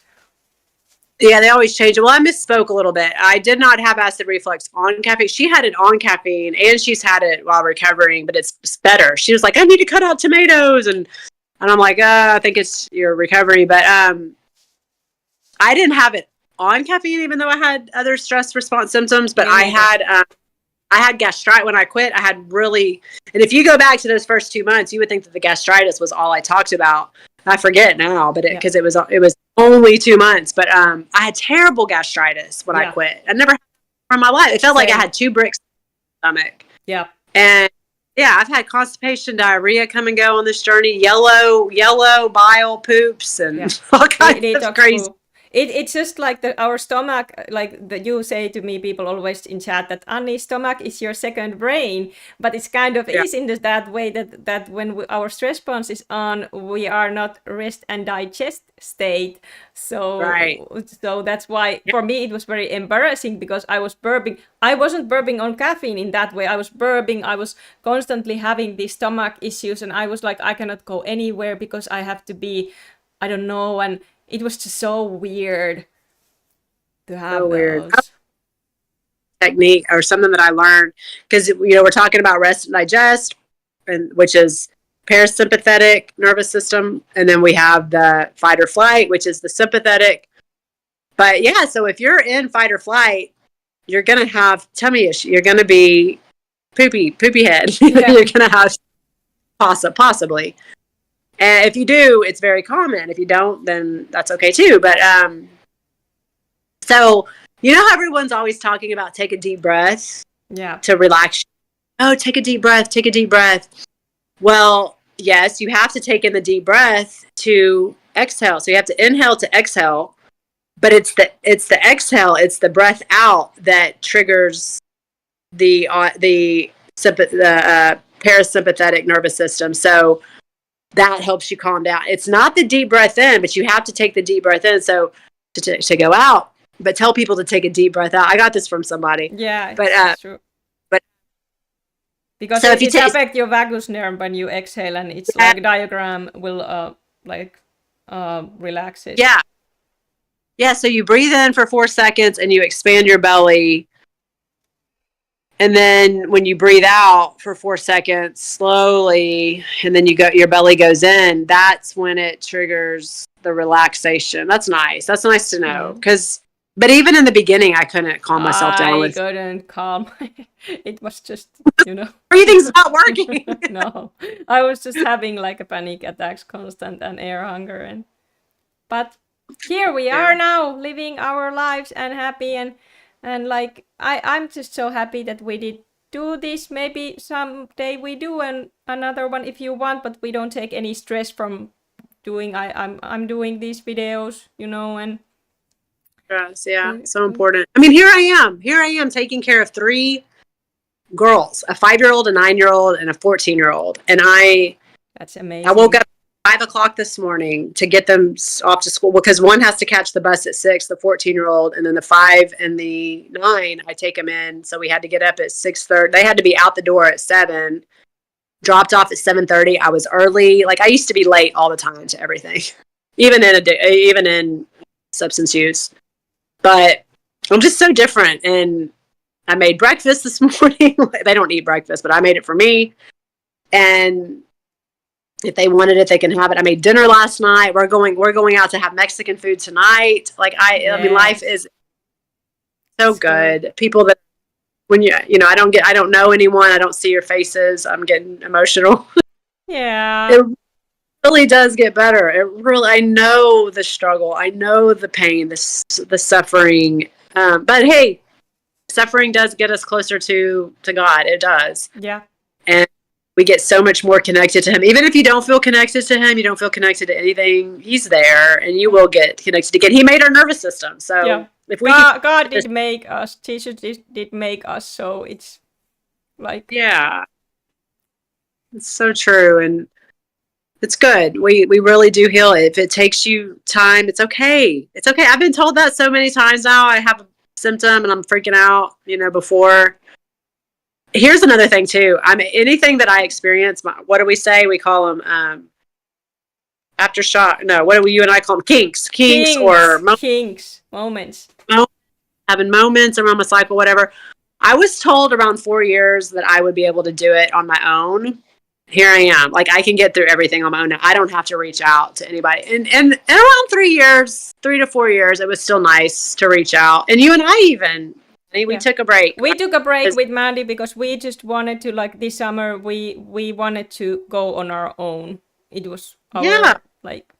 Yeah, they always change it. Well, I misspoke a little bit. I did not have acid reflux on caffeine. She had it on caffeine, and she's had it while recovering, but it's better. She was like, I need to cut out tomatoes. And I'm like, I think it's your recovery. But I didn't have it on caffeine, even though I had other stress response symptoms. But I had gastritis when I quit. I had really, and if you go back to those first 2 months, you would think that the gastritis was all I talked about. I forget now, but because it was only 2 months. But I had terrible gastritis when I quit. I never had it from my life. It felt like I had 2 bricks in my stomach. Yeah. And yeah, I've had constipation, diarrhea come and go on this journey. Yellow bile poops and all kinds of crazy. It's just like our stomach, like you say to me, people always in chat that Anni's stomach is your second brain, but it's kind of is in that way that when our stress response is on, we are not rest and digest state. So that's why for me it was very embarrassing because I was burping. I wasn't burping on caffeine in that way. I was burping. I was constantly having these stomach issues, and I was like, I cannot go anywhere because I have to be, I don't know, and it was just so weird to have those. Technique or something that I learned because we're talking about rest and digest, and which is parasympathetic nervous system, and then we have the fight or flight, which is the sympathetic. But yeah, so if you're in fight or flight, you're gonna have tummy issue. You're gonna be poopy head. You're gonna have possibly. And if you do, it's very common. If you don't, then that's okay too. But so how everyone's always talking about take a deep breath, to relax. Oh, take a deep breath. Well, yes, you have to take in the deep breath to exhale. So you have to inhale to exhale, but it's the exhale, it's the breath out that triggers the parasympathetic nervous system. So that helps you calm down. It's not the deep breath in, but you have to take the deep breath in. So to go out, but tell people to take a deep breath out. I got this from somebody. Yeah, but true. But because so it affects your vagus nerve when you exhale, and it's like diaphragm will relax it. Yeah. So you breathe in for 4 seconds and you expand your belly. And then when you breathe out for 4 seconds slowly, and then your belly goes in, that's when it triggers the relaxation. That's nice. That's nice to know. But even in the beginning, I couldn't calm myself down I with couldn't calm. It was just, breathing's not working. no. I was just having like a panic attacks constant and air hunger but here we are now living our lives and happy and like I'm just so happy that we did do this. Maybe someday we do another one if you want, but we don't take any stress from doing I'm doing these videos, and Yes, yeah, so important. I mean, here I am taking care of 3 girls, a 5-year-old, a 9-year-old, and a 14-year-old. And that's amazing. I woke up at 5 o'clock this morning to get them off to school because one has to catch the bus at 6, the 14-year-old, and then the 5 and the 9, I take them in. So we had to get up at 6:30. They had to be out the door at 7, dropped off at 7:30. I was early. Like I used to be late all the time to everything, even in substance use. But I'm just so different. And I made breakfast this morning. They don't eat breakfast, but I made it for me. And if they wanted it, they can have it. I made dinner last night. We're going out to have Mexican food tonight. Like I mean, life is so good. People that when I don't know anyone. I don't see your faces. I'm getting emotional. Yeah. It really does get better. I know the struggle. I know the pain, the suffering. But hey, suffering does get us closer to God. It does. Yeah. And we get so much more connected to him. Even if you don't feel connected to him, you don't feel connected to anything, he's there and you will get connected again. He made our nervous system. So if we God did make us, Jesus did make us, so it's like it's so true. And it's good. We really do heal it. If it takes you time, it's okay. It's okay. I've been told that so many times now. I have a symptom and I'm freaking out, before. Here's another thing too. Anything that I experience, what do we say? We call them aftershock. No, what do you and I call them? Kinks or moments. Having moments around my cycle, whatever. I was told around 4 years that I would be able to do it on my own. Here I am. Like I can get through everything on my own now. I don't have to reach out to anybody. And around 3 to 4 years, it was still nice to reach out. And you and I even, we took a break. We took a break with Mandy because we just wanted to, like this summer, we wanted to go on our own. It was our, like.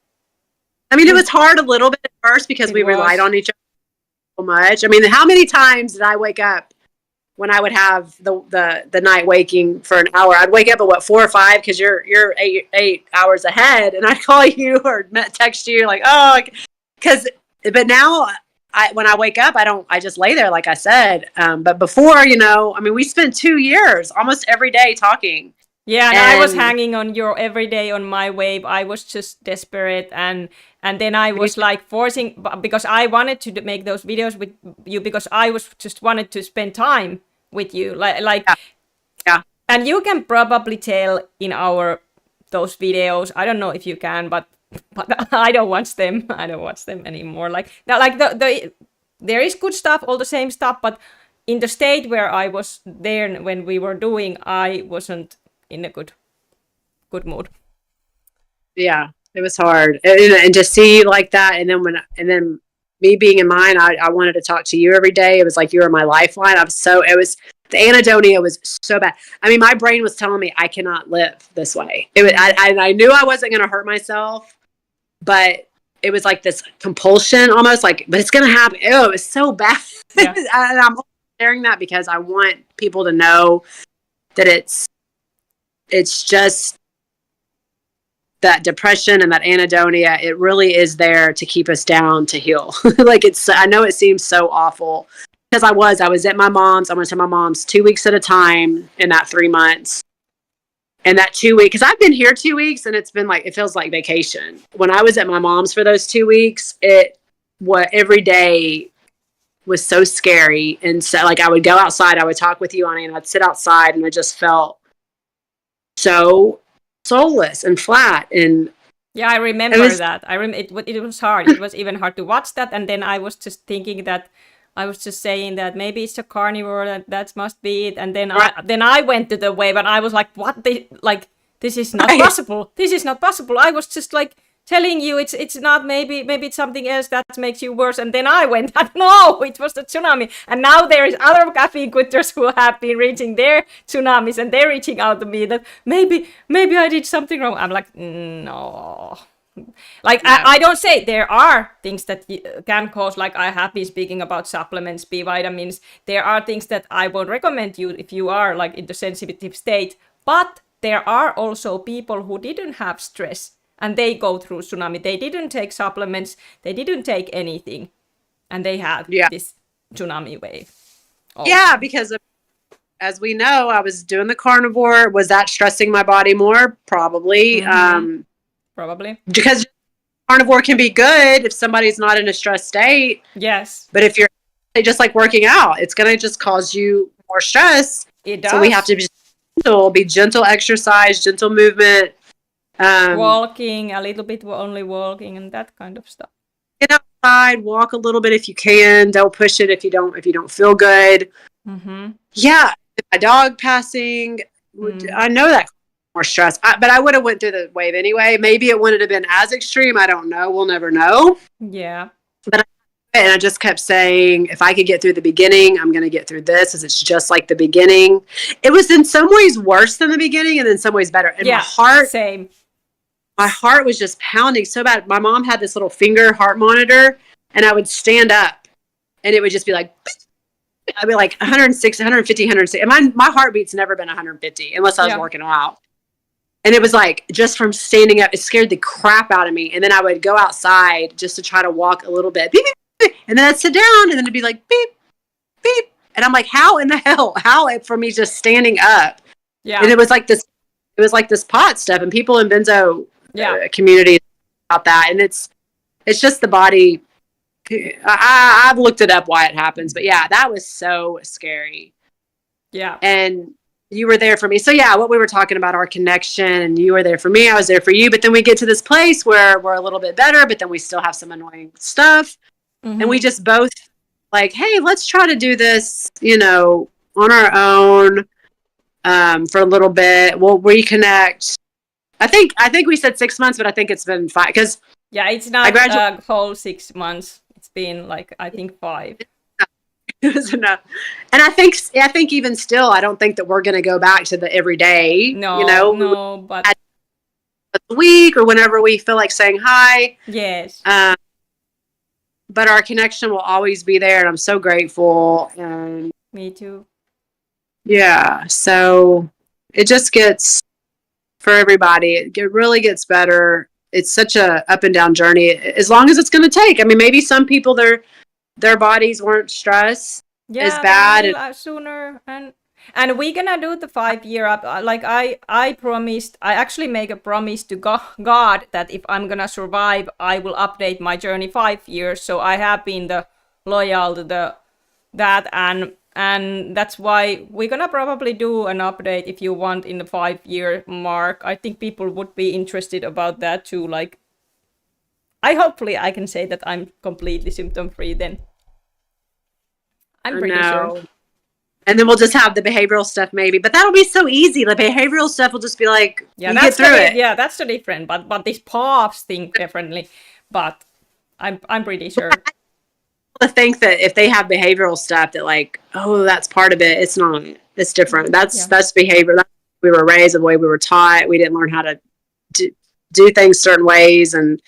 I mean, it was hard a little bit at first because we relied on each other so much. I mean, how many times did I wake up when I would have the night waking for an hour? I'd wake up at 4 or 5 because you're 8 hours ahead, and I'd call you or text you like, but now when I wake up, I just lay there like I said. But before, I mean, we spent 2 years almost every day talking. Yeah, and I was hanging on your every day on my wave. I was just desperate, and then I was like forcing, because I wanted to make those videos with you because I was just wanted to spend time with you, like. And you can probably tell in those videos. I don't know if you can, but I don't watch them. I don't watch them anymore. Like there is good stuff, all the same stuff, but in the state where I was there when we were doing, I wasn't in a good mood. Yeah, it was hard, and to see like that, and then me being in mine, I wanted to talk to you every day. It was like you were my lifeline. The anhedonia was so bad. I mean, my brain was telling me I cannot live this way. I knew I wasn't going to hurt myself, but it was like this compulsion almost, like, but it's going to happen. Oh, it was so bad. Yeah. And I'm sharing that because I want people to know that it's just that depression and that anhedonia. It really is there to keep us down, to heal. Like I know it seems so awful because I was at my mom's. I went to my mom's 2 weeks at a time in that 3 months. And that 2 weeks, because I've been here 2 weeks and it feels like vacation. When I was at my mom's for those 2 weeks, every day was so scary. And so like I would go outside, I would talk with you, Ani, and I'd sit outside and I just felt so soulless and flat. And yeah, I remember that. It was hard. It was even hard to watch that. And then I was just thinking that I was just saying that maybe it's a carnivore. That must be it. And then I went to the wave and I was like, what? This is not possible. This is not possible. I was just like telling you it's not, maybe it's something else that makes you worse. And then I went, no, it was the tsunami. And now there is other caffeine quitters who have been reaching their tsunamis, and they're reaching out to me that maybe I did something wrong. I'm like, no. Like, I don't say there are things that can cause, like I have been speaking about supplements, B vitamins. There are things that I won't recommend you if you are like in the sensitive state. But there are also people who didn't have stress and they go through tsunami. They didn't take supplements. They didn't take anything. And they had this tsunami wave. Also. Yeah, because as we know, I was doing the carnivore. Was that stressing my body more? Probably. Probably. Because carnivore can be good if somebody's not in a stressed state. Yes. But if you're just like working out, it's going to just cause you more stress. It does. So we have to be gentle exercise, gentle movement. Walking, a little bit, only walking and that kind of stuff. Get outside, walk a little bit if you can. Don't push it if you don't feel good. Yeah, my dog passing. I know that more stress, but I would have went through the wave anyway. Maybe it wouldn't have been as extreme. I don't know. We'll never know. Yeah. And I just kept saying, if I could get through the beginning, I'm going to get through this, as it's just like the beginning. It was in some ways worse than the beginning, and in some ways better. And my heart was just pounding so bad. My mom had this little finger heart monitor, and I would stand up, and it would just be like, I'd be like 106, 150, 160. And my heartbeat's never been 150 unless I was working out. And it was like, just from standing up, it scared the crap out of me. And then I would go outside just to try to walk a little bit. Beep, beep, beep. And then I'd sit down, and then it'd be like, beep, beep. And I'm like, how in the hell? How for me just standing up? Yeah. And it was like this pot stuff. And people in benzo community about that. And it's just the body. I've looked it up why it happens. But yeah, that was so scary. Yeah. And you were there for me. So yeah, what we were talking about, our connection, and you were there for me, I was there for you. But then we get to this place where we're a little bit better, but then we still have some annoying stuff. And we just both like, hey, let's try to do this, on our own for a little bit. We'll reconnect. I think we said 6 months, but I think it's been 5. Because it's not a whole 6 months. It's been like, I think 5. It was enough. And I think even still, I don't think that we're going to go back to the everyday. No, but a week or whenever we feel like saying hi. Yes. But our connection will always be there, and I'm so grateful. And me too. Yeah. So it just gets, for everybody, it really gets better. It's such a up and down journey, as long as it's going to take. I mean, maybe some people, their bodies weren't stressed as bad. Sooner. And we're gonna do the 5-year up. Like I promised, I actually make a promise to God that if I'm gonna survive, I will update my journey 5 years. So I have been loyal to that, and that's why we're gonna probably do an update if you want in the 5-year mark. I think people would be interested about that too. Like, hopefully I can say that I'm completely symptom free then. I'm pretty sure. And then we'll just have the behavioral stuff maybe, but that'll be so easy. The behavioral stuff will just be like, you get through it. Yeah, that's the different. But this POPs thing differently. But I'm pretty sure. I think that if they have behavioral stuff, that like, oh, that's part of it. It's not. It's different. That's behavior. That's we were raised, the way we were taught. We didn't learn how to do things certain ways and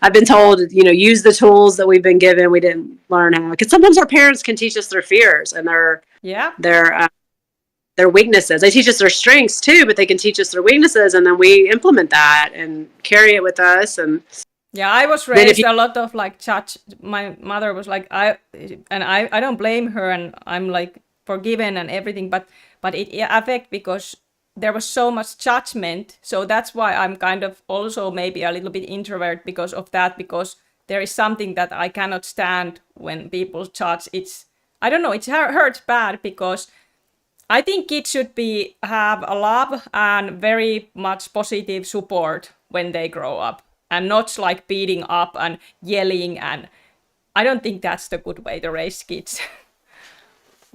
I've been told, use the tools that we've been given. We didn't learn how, because sometimes our parents can teach us their fears and their weaknesses. They teach us their strengths too, but they can teach us their weaknesses, and then we implement that and carry it with us. And I was raised a lot of like judge. My mother was like, I don't blame her, and I'm like forgiven and everything, but it affect because there was so much judgment. So that's why I'm kind of also maybe a little bit introvert because of that, because there is something that I cannot stand when people judge. I don't know, it hurts bad, because I think kids should have a love and very much positive support when they grow up, and not like beating up and yelling. And I don't think that's the good way to raise kids.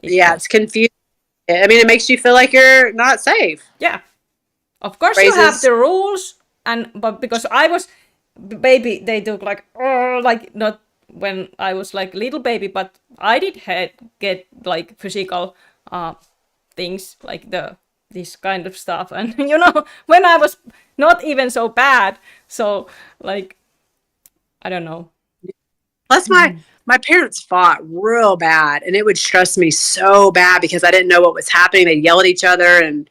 It's confusing. I mean, it makes you feel like you're not safe. Yeah. Of course you have the rules, but because I was baby, they took like, oh, like not when I was like little baby, but I did get like physical things like this kind of stuff, and when I was not even so bad, so like I don't know. Plus, my parents fought real bad, and it would stress me so bad because I didn't know what was happening. They'd yell at each other, and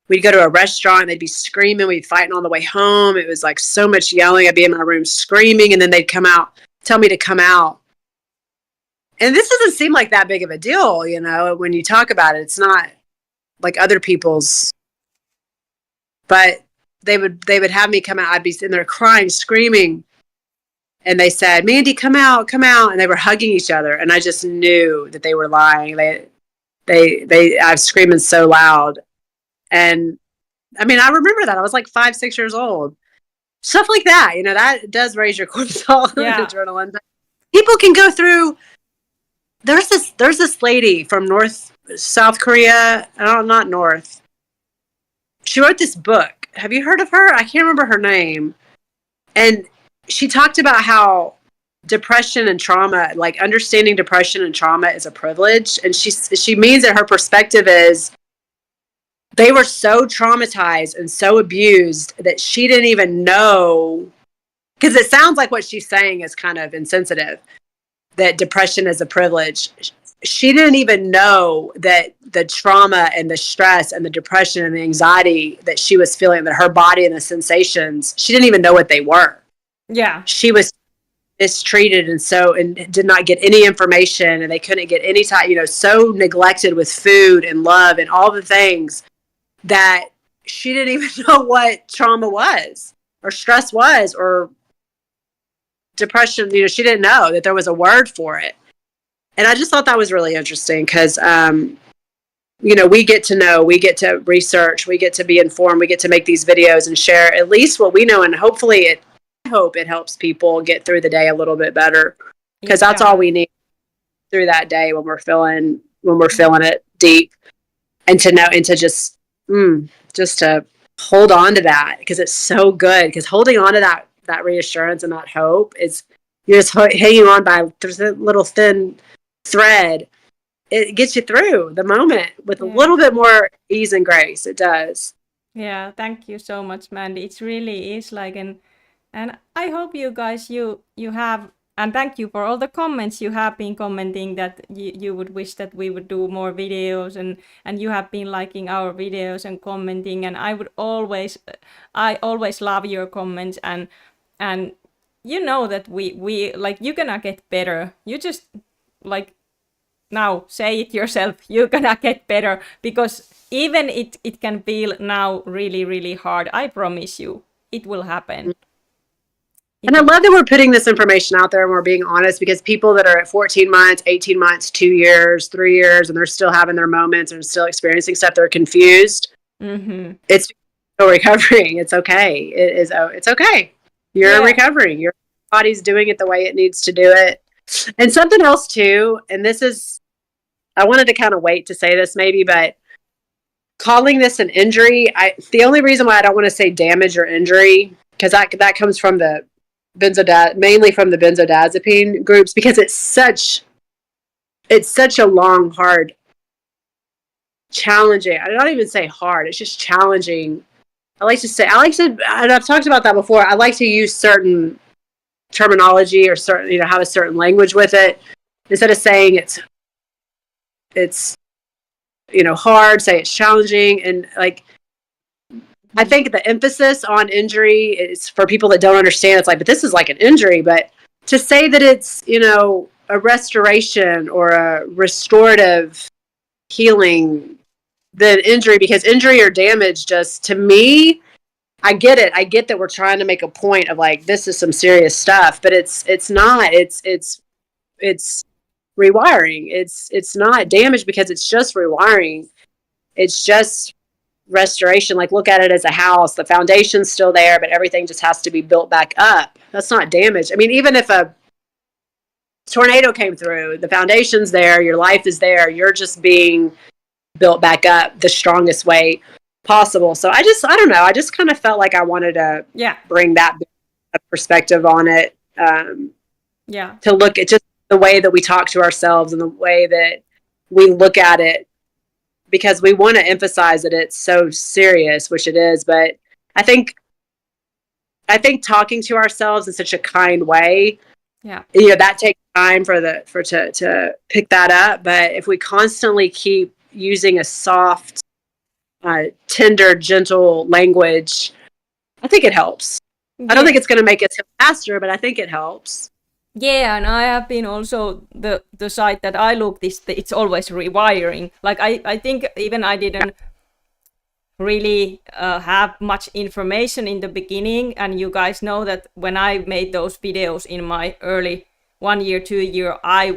we'd go to a restaurant, and they'd be screaming. We'd fighting on the way home. It was like so much yelling. I'd be in my room screaming, and then they'd come out, tell me to come out. And this doesn't seem like that big of a deal, when you talk about it. It's not like other people's, but they would have me come out. I'd be sitting there crying, screaming. And they said, Mandy, come out. And they were hugging each other. And I just knew that they were lying. I was screaming so loud. And I mean, I remember that. I was like 5, 6 years old. Stuff like that, that does raise your cortisol and adrenaline. But people can go through. There's this lady from South Korea. Not North. She wrote this book. Have you heard of her? I can't remember her name. And she talked about how depression and trauma, like understanding depression and trauma, is a privilege. And she means that her perspective is they were so traumatized and so abused that she didn't even know, because it sounds like what she's saying is kind of insensitive, that depression is a privilege. She didn't even know that the trauma and the stress and the depression and the anxiety that she was feeling, that her body and the sensations, she didn't even know what they were. Yeah. She was mistreated and did not get any information, and they couldn't get any time, so neglected with food and love and all the things that she didn't even know what trauma was or stress was or depression. She didn't know that there was a word for it. And I just thought that was really interesting because, we get to know, we get to research, we get to be informed, we get to make these videos and share at least what we know. And hopefully I hope it helps people get through the day a little bit better, because that's all we need through that day when we're feeling it deep, and to know, and to just to hold on to that, because it's so good. Because holding on to that reassurance and that hope is, you're just hanging on by there's a little thin thread. It gets you through the moment with a little bit more ease and grace. It does. Yeah, thank you so much, Mandy. It really is like and I hope you guys you have, and thank you for all the comments you have been commenting that you would wish that we would do more videos, and you have been liking our videos and commenting, and I always love your comments, and that we like, you're gonna get better. You just like now say it yourself, you're gonna get better, because even it can feel now really, really hard. I promise you it will happen. And I love that we're putting this information out there and we're being honest, because people that are at 14 months, 18 months, 2 years, 3 years, and they're still having their moments and still experiencing stuff, they're confused. Mm-hmm. It's recovering. It's okay. It's okay. You're recovering. Your body's doing it the way it needs to do it. And something else too, and this is, I wanted to kind of wait to say this maybe, but calling this an injury, the only reason why I don't want to say damage or injury, because that comes from the mainly from the benzodiazepine groups, because it's such a long, hard, challenging. I don't even say hard. It's just challenging. And I've talked about that before. I like to use certain terminology or certain, have a certain language with it, instead of saying it's hard, say it's challenging. And like, I think the emphasis on injury is for people that don't understand. It's like, but this is like an injury. But to say that it's, a restoration or a restorative healing than injury, because injury or damage, just to me, I get it. I get that we're trying to make a point of like, this is some serious stuff, but it's not. It's rewiring. It's not damage, because it's just rewiring. It's just restoration. Like, look at it as a house. The foundation's still there, but everything just has to be built back up. That's not damage. I mean, even if a tornado came through, the foundation's there, your life is there, you're just being built back up the strongest way possible. So I don't know. I just kind of felt like I wanted to bring that perspective on it. Yeah. To look at just the way that we talk to ourselves and the way that we look at it, because we want to emphasize that it's so serious, which it is. But I think talking to ourselves in such a kind way, Yeah. that takes time to pick that up. But if we constantly keep using a soft, tender, gentle language, I think it helps. I don't think it's going to make us heal faster, but I think it helps. Yeah, and I have been also the site that I look this. It's always rewiring. Like I think even I didn't really have much information in the beginning, and you guys know that when I made those videos in my early 1 year, 2 year, I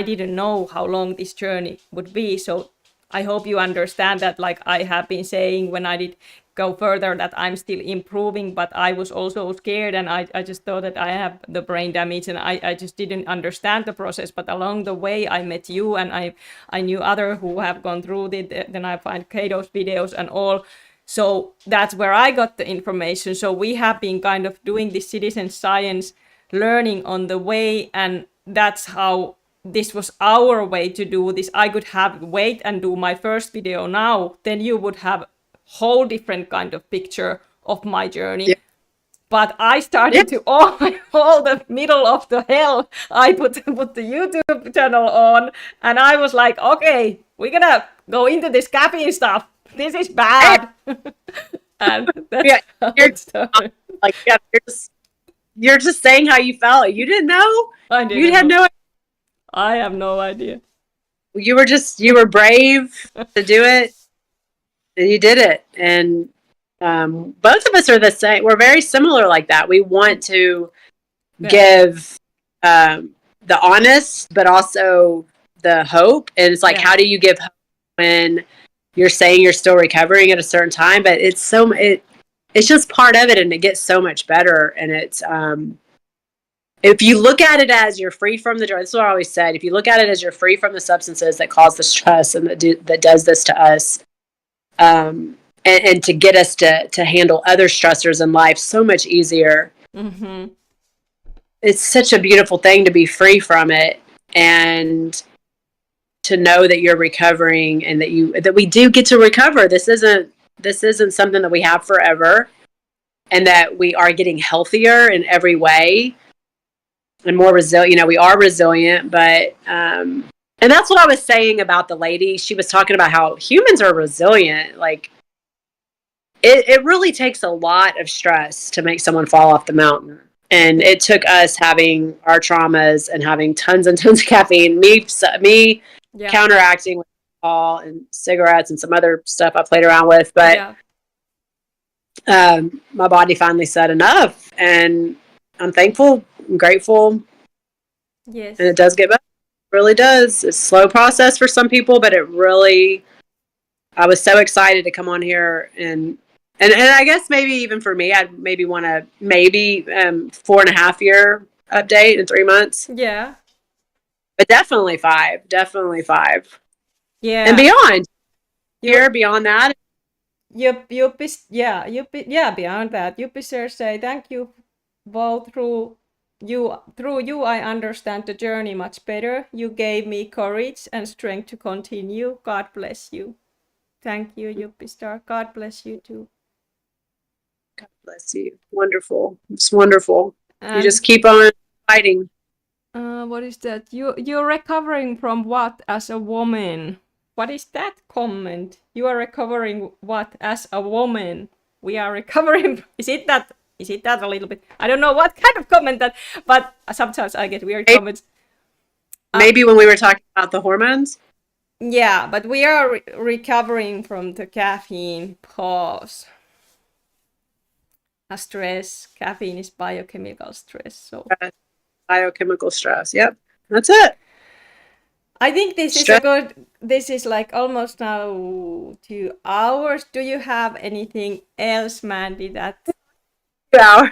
didn't know how long this journey would be. So I hope you understand that, like I have been saying when I did go further, that I'm still improving, but I was also scared, and I just thought that I have the brain damage, and I just didn't understand the process. But along the way I met you, and I knew other who have gone through it. Then I find Kato's videos and all. So that's where I got the information. So we have been kind of doing this citizen science learning on the way, and that's how this was our way to do this. I could have wait and do my first video now, then you would have whole different kind of picture of my journey. Yeah. But I started to all the middle of the hell. I put the YouTube channel on, and I was like, okay, we're gonna go into this caffeine stuff. This is bad. And that's how it started. Like, you're just saying how you felt. You didn't know. I didn't. You had no idea. I have no idea. You were brave to do it, and you did it. And both of us are the same. We're very similar like that. We want to give the honest, but also the hope. And it's like, how do you give hope when you're saying you're still recovering at a certain time? But it's just part of it, and it gets so much better. And it's if you look at it as you're free from the drug, that's what I always said. If you look at it as you're free from the substances that cause the stress and that does this to us, and to get us to handle other stressors in life so much easier. Mm-hmm. It's such a beautiful thing to be free from it, and to know that you're recovering, and that we do get to recover. This isn't something that we have forever, and that we are getting healthier in every way and more resilient. We are resilient, but and that's what I was saying about the lady. She was talking about how humans are resilient. Like, it really takes a lot of stress to make someone fall off the mountain. And it took us having our traumas and having tons and tons of caffeine, me counteracting with alcohol and cigarettes and some other stuff I played around with. But my body finally said enough, and I'm thankful, I'm grateful. Yes. And it does get better. It really does. It's a slow process for some people, but I was so excited to come on here, and I guess maybe even for me, I'd maybe want to 4.5 year update in 3 months. Yeah. But definitely 5. Yeah. And beyond. Beyond that. Beyond that. Yuppi say thank you both. Through you I understand the journey much better. You gave me courage and strength to continue. God bless you. Thank you, Yuppi Star. God bless you too. God bless you. Wonderful. It's wonderful. You just keep on fighting. What is that? You're recovering from what as a woman? What is that comment? You are recovering what as a woman? We are recovering. Is it that a little bit? I don't know what kind of comment that, but sometimes I get weird comments. Maybe when we were talking about the hormones? Yeah, but we are recovering from the caffeine pause. Stress. Caffeine is biochemical stress. So biochemical stress. Yep. That's it. I think this is like almost now 2 hours. Do you have anything else, Mandy, that 2 hours?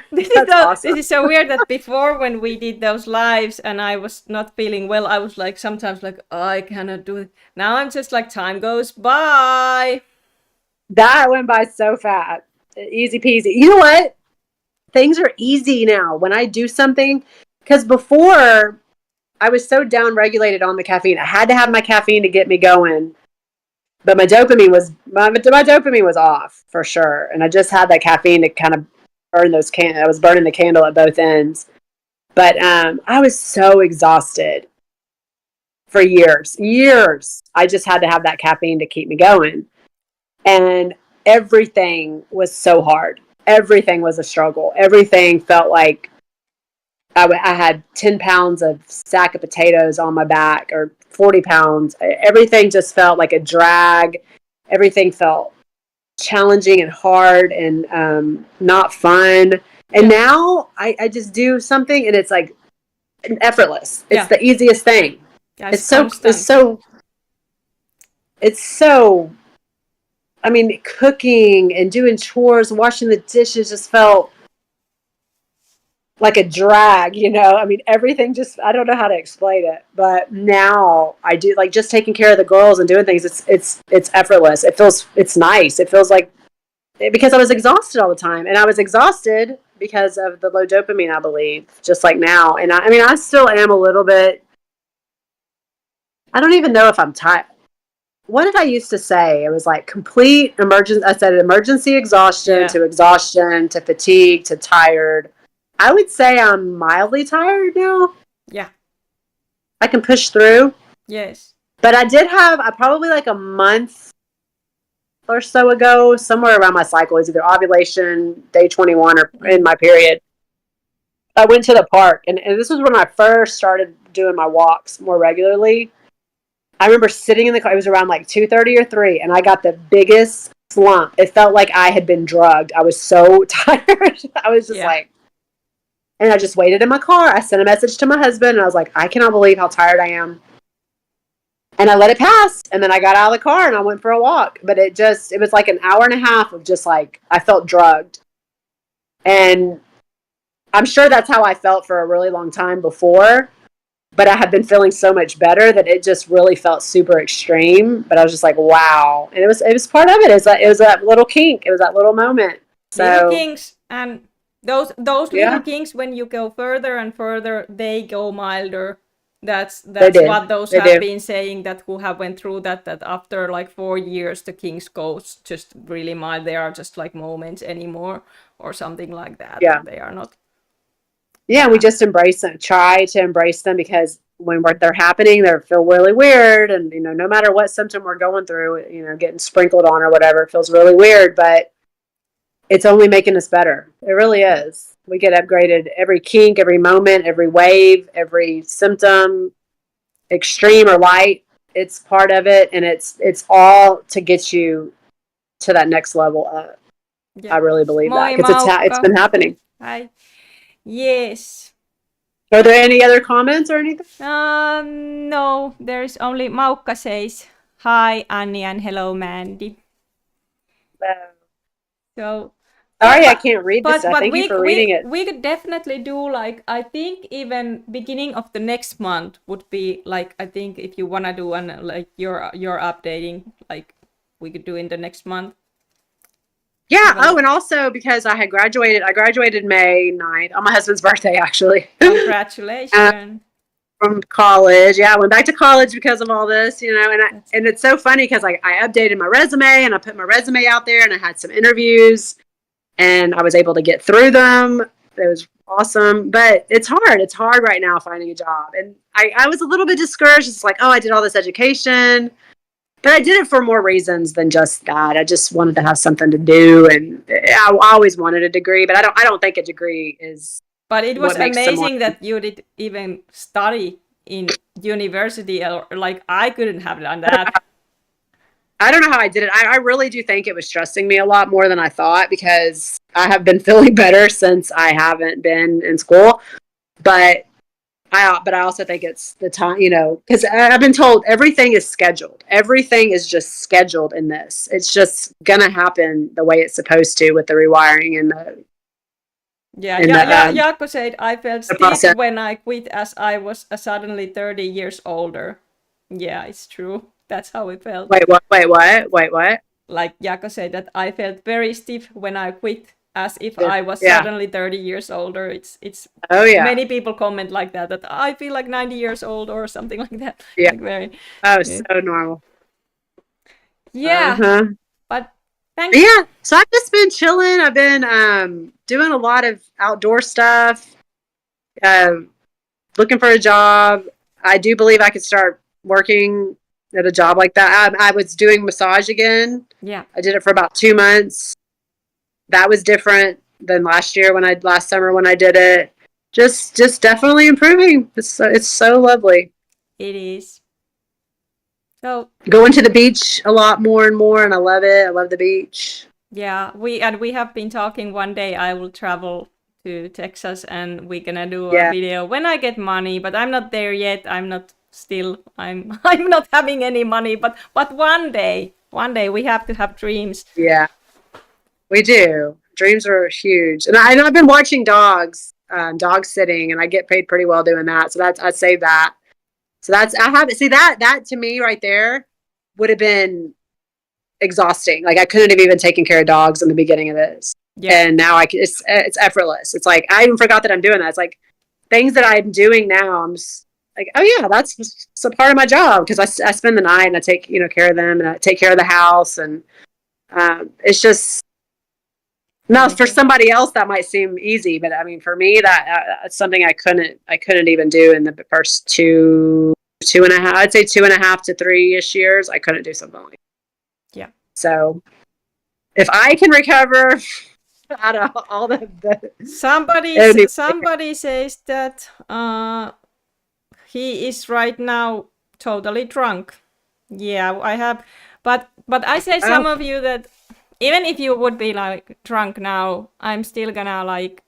Awesome. This is so weird that before, when we did those lives and I was not feeling well, I was like sometimes like, oh, I cannot do it. Now I'm just like, time goes by. That went by so fast. Easy peasy. You know what? things are easy now when I do something. Because before, I was so down regulated on the caffeine. I had to have my caffeine to get me going. But my dopamine was off for sure. And I just had that caffeine to kind of burn those I was burning the candle at both ends. But I was so exhausted for years. I just had to have that caffeine to keep me going. And everything was so hard. Everything was a struggle. Everything felt like I had 10 pounds of sack of potatoes on my back, or 40 pounds. Everything just felt like a drag. Everything felt challenging and hard and not fun. And now I just do something and it's like effortless. It's the easiest thing. Yeah, It's so, I mean, cooking and doing chores, washing the dishes just felt like a drag, you know? I mean, everything just, I don't know how to explain it, but now I do, like, just taking care of the girls and doing things. It's effortless. It's nice. It feels like, because I was exhausted all the time, and I was exhausted because of the low dopamine, I believe, just like now. And I mean, I still am a little bit, I don't even know if I'm tired. What did I used to say? It was like complete emergency. I said emergency exhaustion to fatigue to tired. I would say I'm mildly tired now. Yeah. I can push through. Yes. But I did have, probably like a month or so ago, somewhere around my cycle, is either ovulation, day 21, or in my period. I went to the park, and this was when I first started doing my walks more regularly. I remember sitting in the car. It was around like 2:30 or 3, and I got the biggest slump. It felt like I had been drugged. I was so tired. I was just like, and I just waited in my car. I sent a message to my husband, and I was like, I cannot believe how tired I am. And I let it pass, and then I got out of the car, and I went for a walk. But it was like an hour and a half of just like, I felt drugged. And I'm sure that's how I felt for a really long time before. But I had been feeling so much better that it just really felt super extreme. But I was just like, wow. And it was part of it. It was that little kink. It was that little moment. So, little kinks, and those little kinks, when you go further and further, they go milder. That's what those have been saying, that who have went through that after like 4 years the kinks goes just really mild. They are just like moments anymore or something like that. Yeah. They are not. Yeah, we just embrace them. Try to embrace them, because when they're happening, they feel really weird. And, you know, no matter what symptom we're going through, you know, getting sprinkled on or whatever, it feels really weird, but it's only making us better. It really is. We get upgraded every kink, every moment, every wave, every symptom, extreme or light. It's part of it, and it's all to get you to that next level up. Yeah. I really believe that, because it's been happening. Hi. Yes. Are there any other comments or anything? No, there's only Maukka says, hi Annie and hello Mandy. So sorry, I can't read this. Thank you for reading it. We could definitely do, like, I think even beginning of the next month would be like, I think if you wanna do like you're updating, like we could do in the next month. Yeah. Oh, and also because I graduated May 9th on my husband's birthday, actually. Congratulations. From college. Yeah, I went back to college because of all this, you know, and it's so funny because I updated my resume, and I put my resume out there, and I had some interviews, and I was able to get through them. It was awesome, but it's hard. It's hard right now finding a job. And I was a little bit discouraged. It's like, oh, I did all this education. But I did it for more reasons than just that. I just wanted to have something to do, and I always wanted a degree. But I don't think a degree is. But it was amazing that you did even study in university. Or, like, I couldn't have done that. I don't know how I did it. I really do think it was stressing me a lot more than I thought, because I have been feeling better since I haven't been in school. But I also think it's the time, you know, because I've been told everything is scheduled. Everything is just scheduled in this. It's just going to happen the way it's supposed to with the rewiring and the... Yeah, Jaakko said, I felt stiff when I quit, as I was suddenly 30 years older. Yeah, it's true. That's how it felt. Wait, what? Like, Jaakko said that I felt very stiff when I quit, as if I was Yeah. suddenly 30 years older. It's Oh yeah. many people comment like that I feel like 90 years old or something like that. Yeah. Like very Oh, yeah. so normal. Yeah. Uh-huh. But thank Yeah. So I've just been chilling. I've been doing a lot of outdoor stuff. Looking for a job. I do believe I could start working at a job like that. I was doing massage again. Yeah. I did it for about 2 months. That was different than last summer when I did it. Just definitely improving. It's so lovely. It is. So Going to the beach a lot more and more, and I love it. I love the beach. yeah, we have been talking. One day I will travel to Texas and we're gonna do a Yeah. video when I get money, but I'm not there yet. I'm not still I'm I'm not having any money, but one day we have to have dreams. Yeah, we do. Dreams are huge, and I've been watching dog sitting, and I get paid pretty well doing that. So I save that. So I have see that to me right there would have been exhausting. Like I couldn't have even taken care of dogs in the beginning of this, and now it's effortless. It's like I even forgot that I'm doing that. It's like things that I'm doing now. I'm just like, oh yeah, that's just a part of my job because I spend the night and I take care of them and I take care of the house and it's just. No, for somebody else that might seem easy, but I mean, for me, that's something I couldn't even do in the first two and a half. I'd say 2.5 to 3-ish years. I couldn't do something like that. Yeah. So, if I can recover out of all the somebody says that he is right now totally drunk. Yeah, I have, but I say some of you that. Even if you would be like drunk now, I'm still gonna like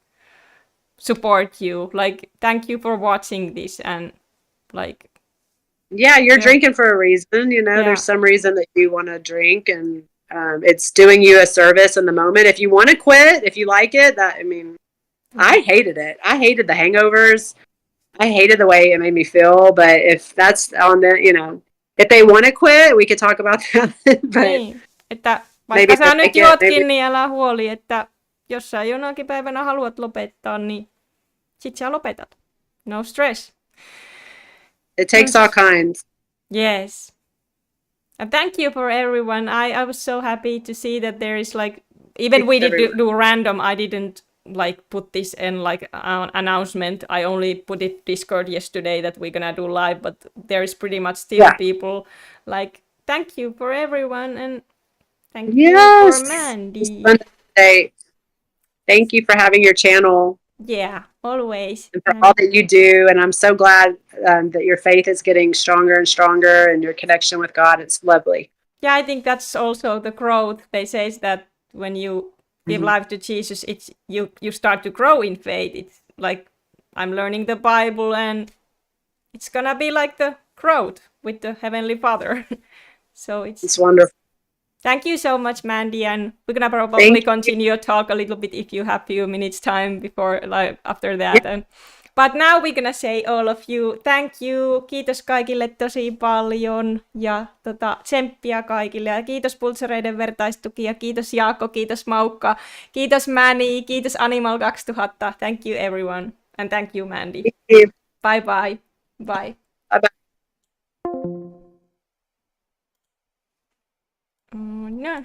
support you. Like, thank you for watching this and like. Yeah, you're drinking for a reason. There's some reason that you want to drink, and it's doing you a service in the moment. If you want to quit, if you like it, I hated it. I hated the hangovers. I hated the way it made me feel. But if that's on if they want to quit, we could talk about that. But niin, että vaikka sä nyt juotkin, niin älä huoli, että jos sä jonakin päivänä haluat lopettaa, niin sit sä lopetat. No stress. It takes all kinds. Yes. And thank you for everyone. I was so happy to see that there is like, even we did do random, I didn't like put this in like an announcement. I only put it Discord yesterday that we're gonna do live, but there is pretty much still people like, thank you for everyone and thank you for Mandy. Thank you for having your channel. Yeah, always. And for all that you do. And I'm so glad that your faith is getting stronger and stronger and your connection with God. It's lovely. Yeah, I think that's also the growth. They say that when you give life to Jesus, it's you start to grow in faith. It's like I'm learning the Bible and it's gonna be like the growth with the Heavenly Father. So it's wonderful. Thank you so much, Mandy, and we're gonna probably continue to talk a little bit if you have few minutes time before, like after that. Yeah. But now we're gonna say all of you, thank you, kiitos kaikille tosi paljon ja tsemppiä kaikille ja kiitos Pultsareiden vertaistuki ja kiitos Jaakko, kiitos Maukka, kiitos Manny, kiitos Animal 2000, thank you everyone and thank you Mandy. Bye bye. Bye. Bye bye. No.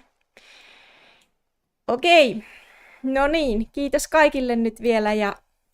Okei, no niin, kiitos kaikille nyt vielä ja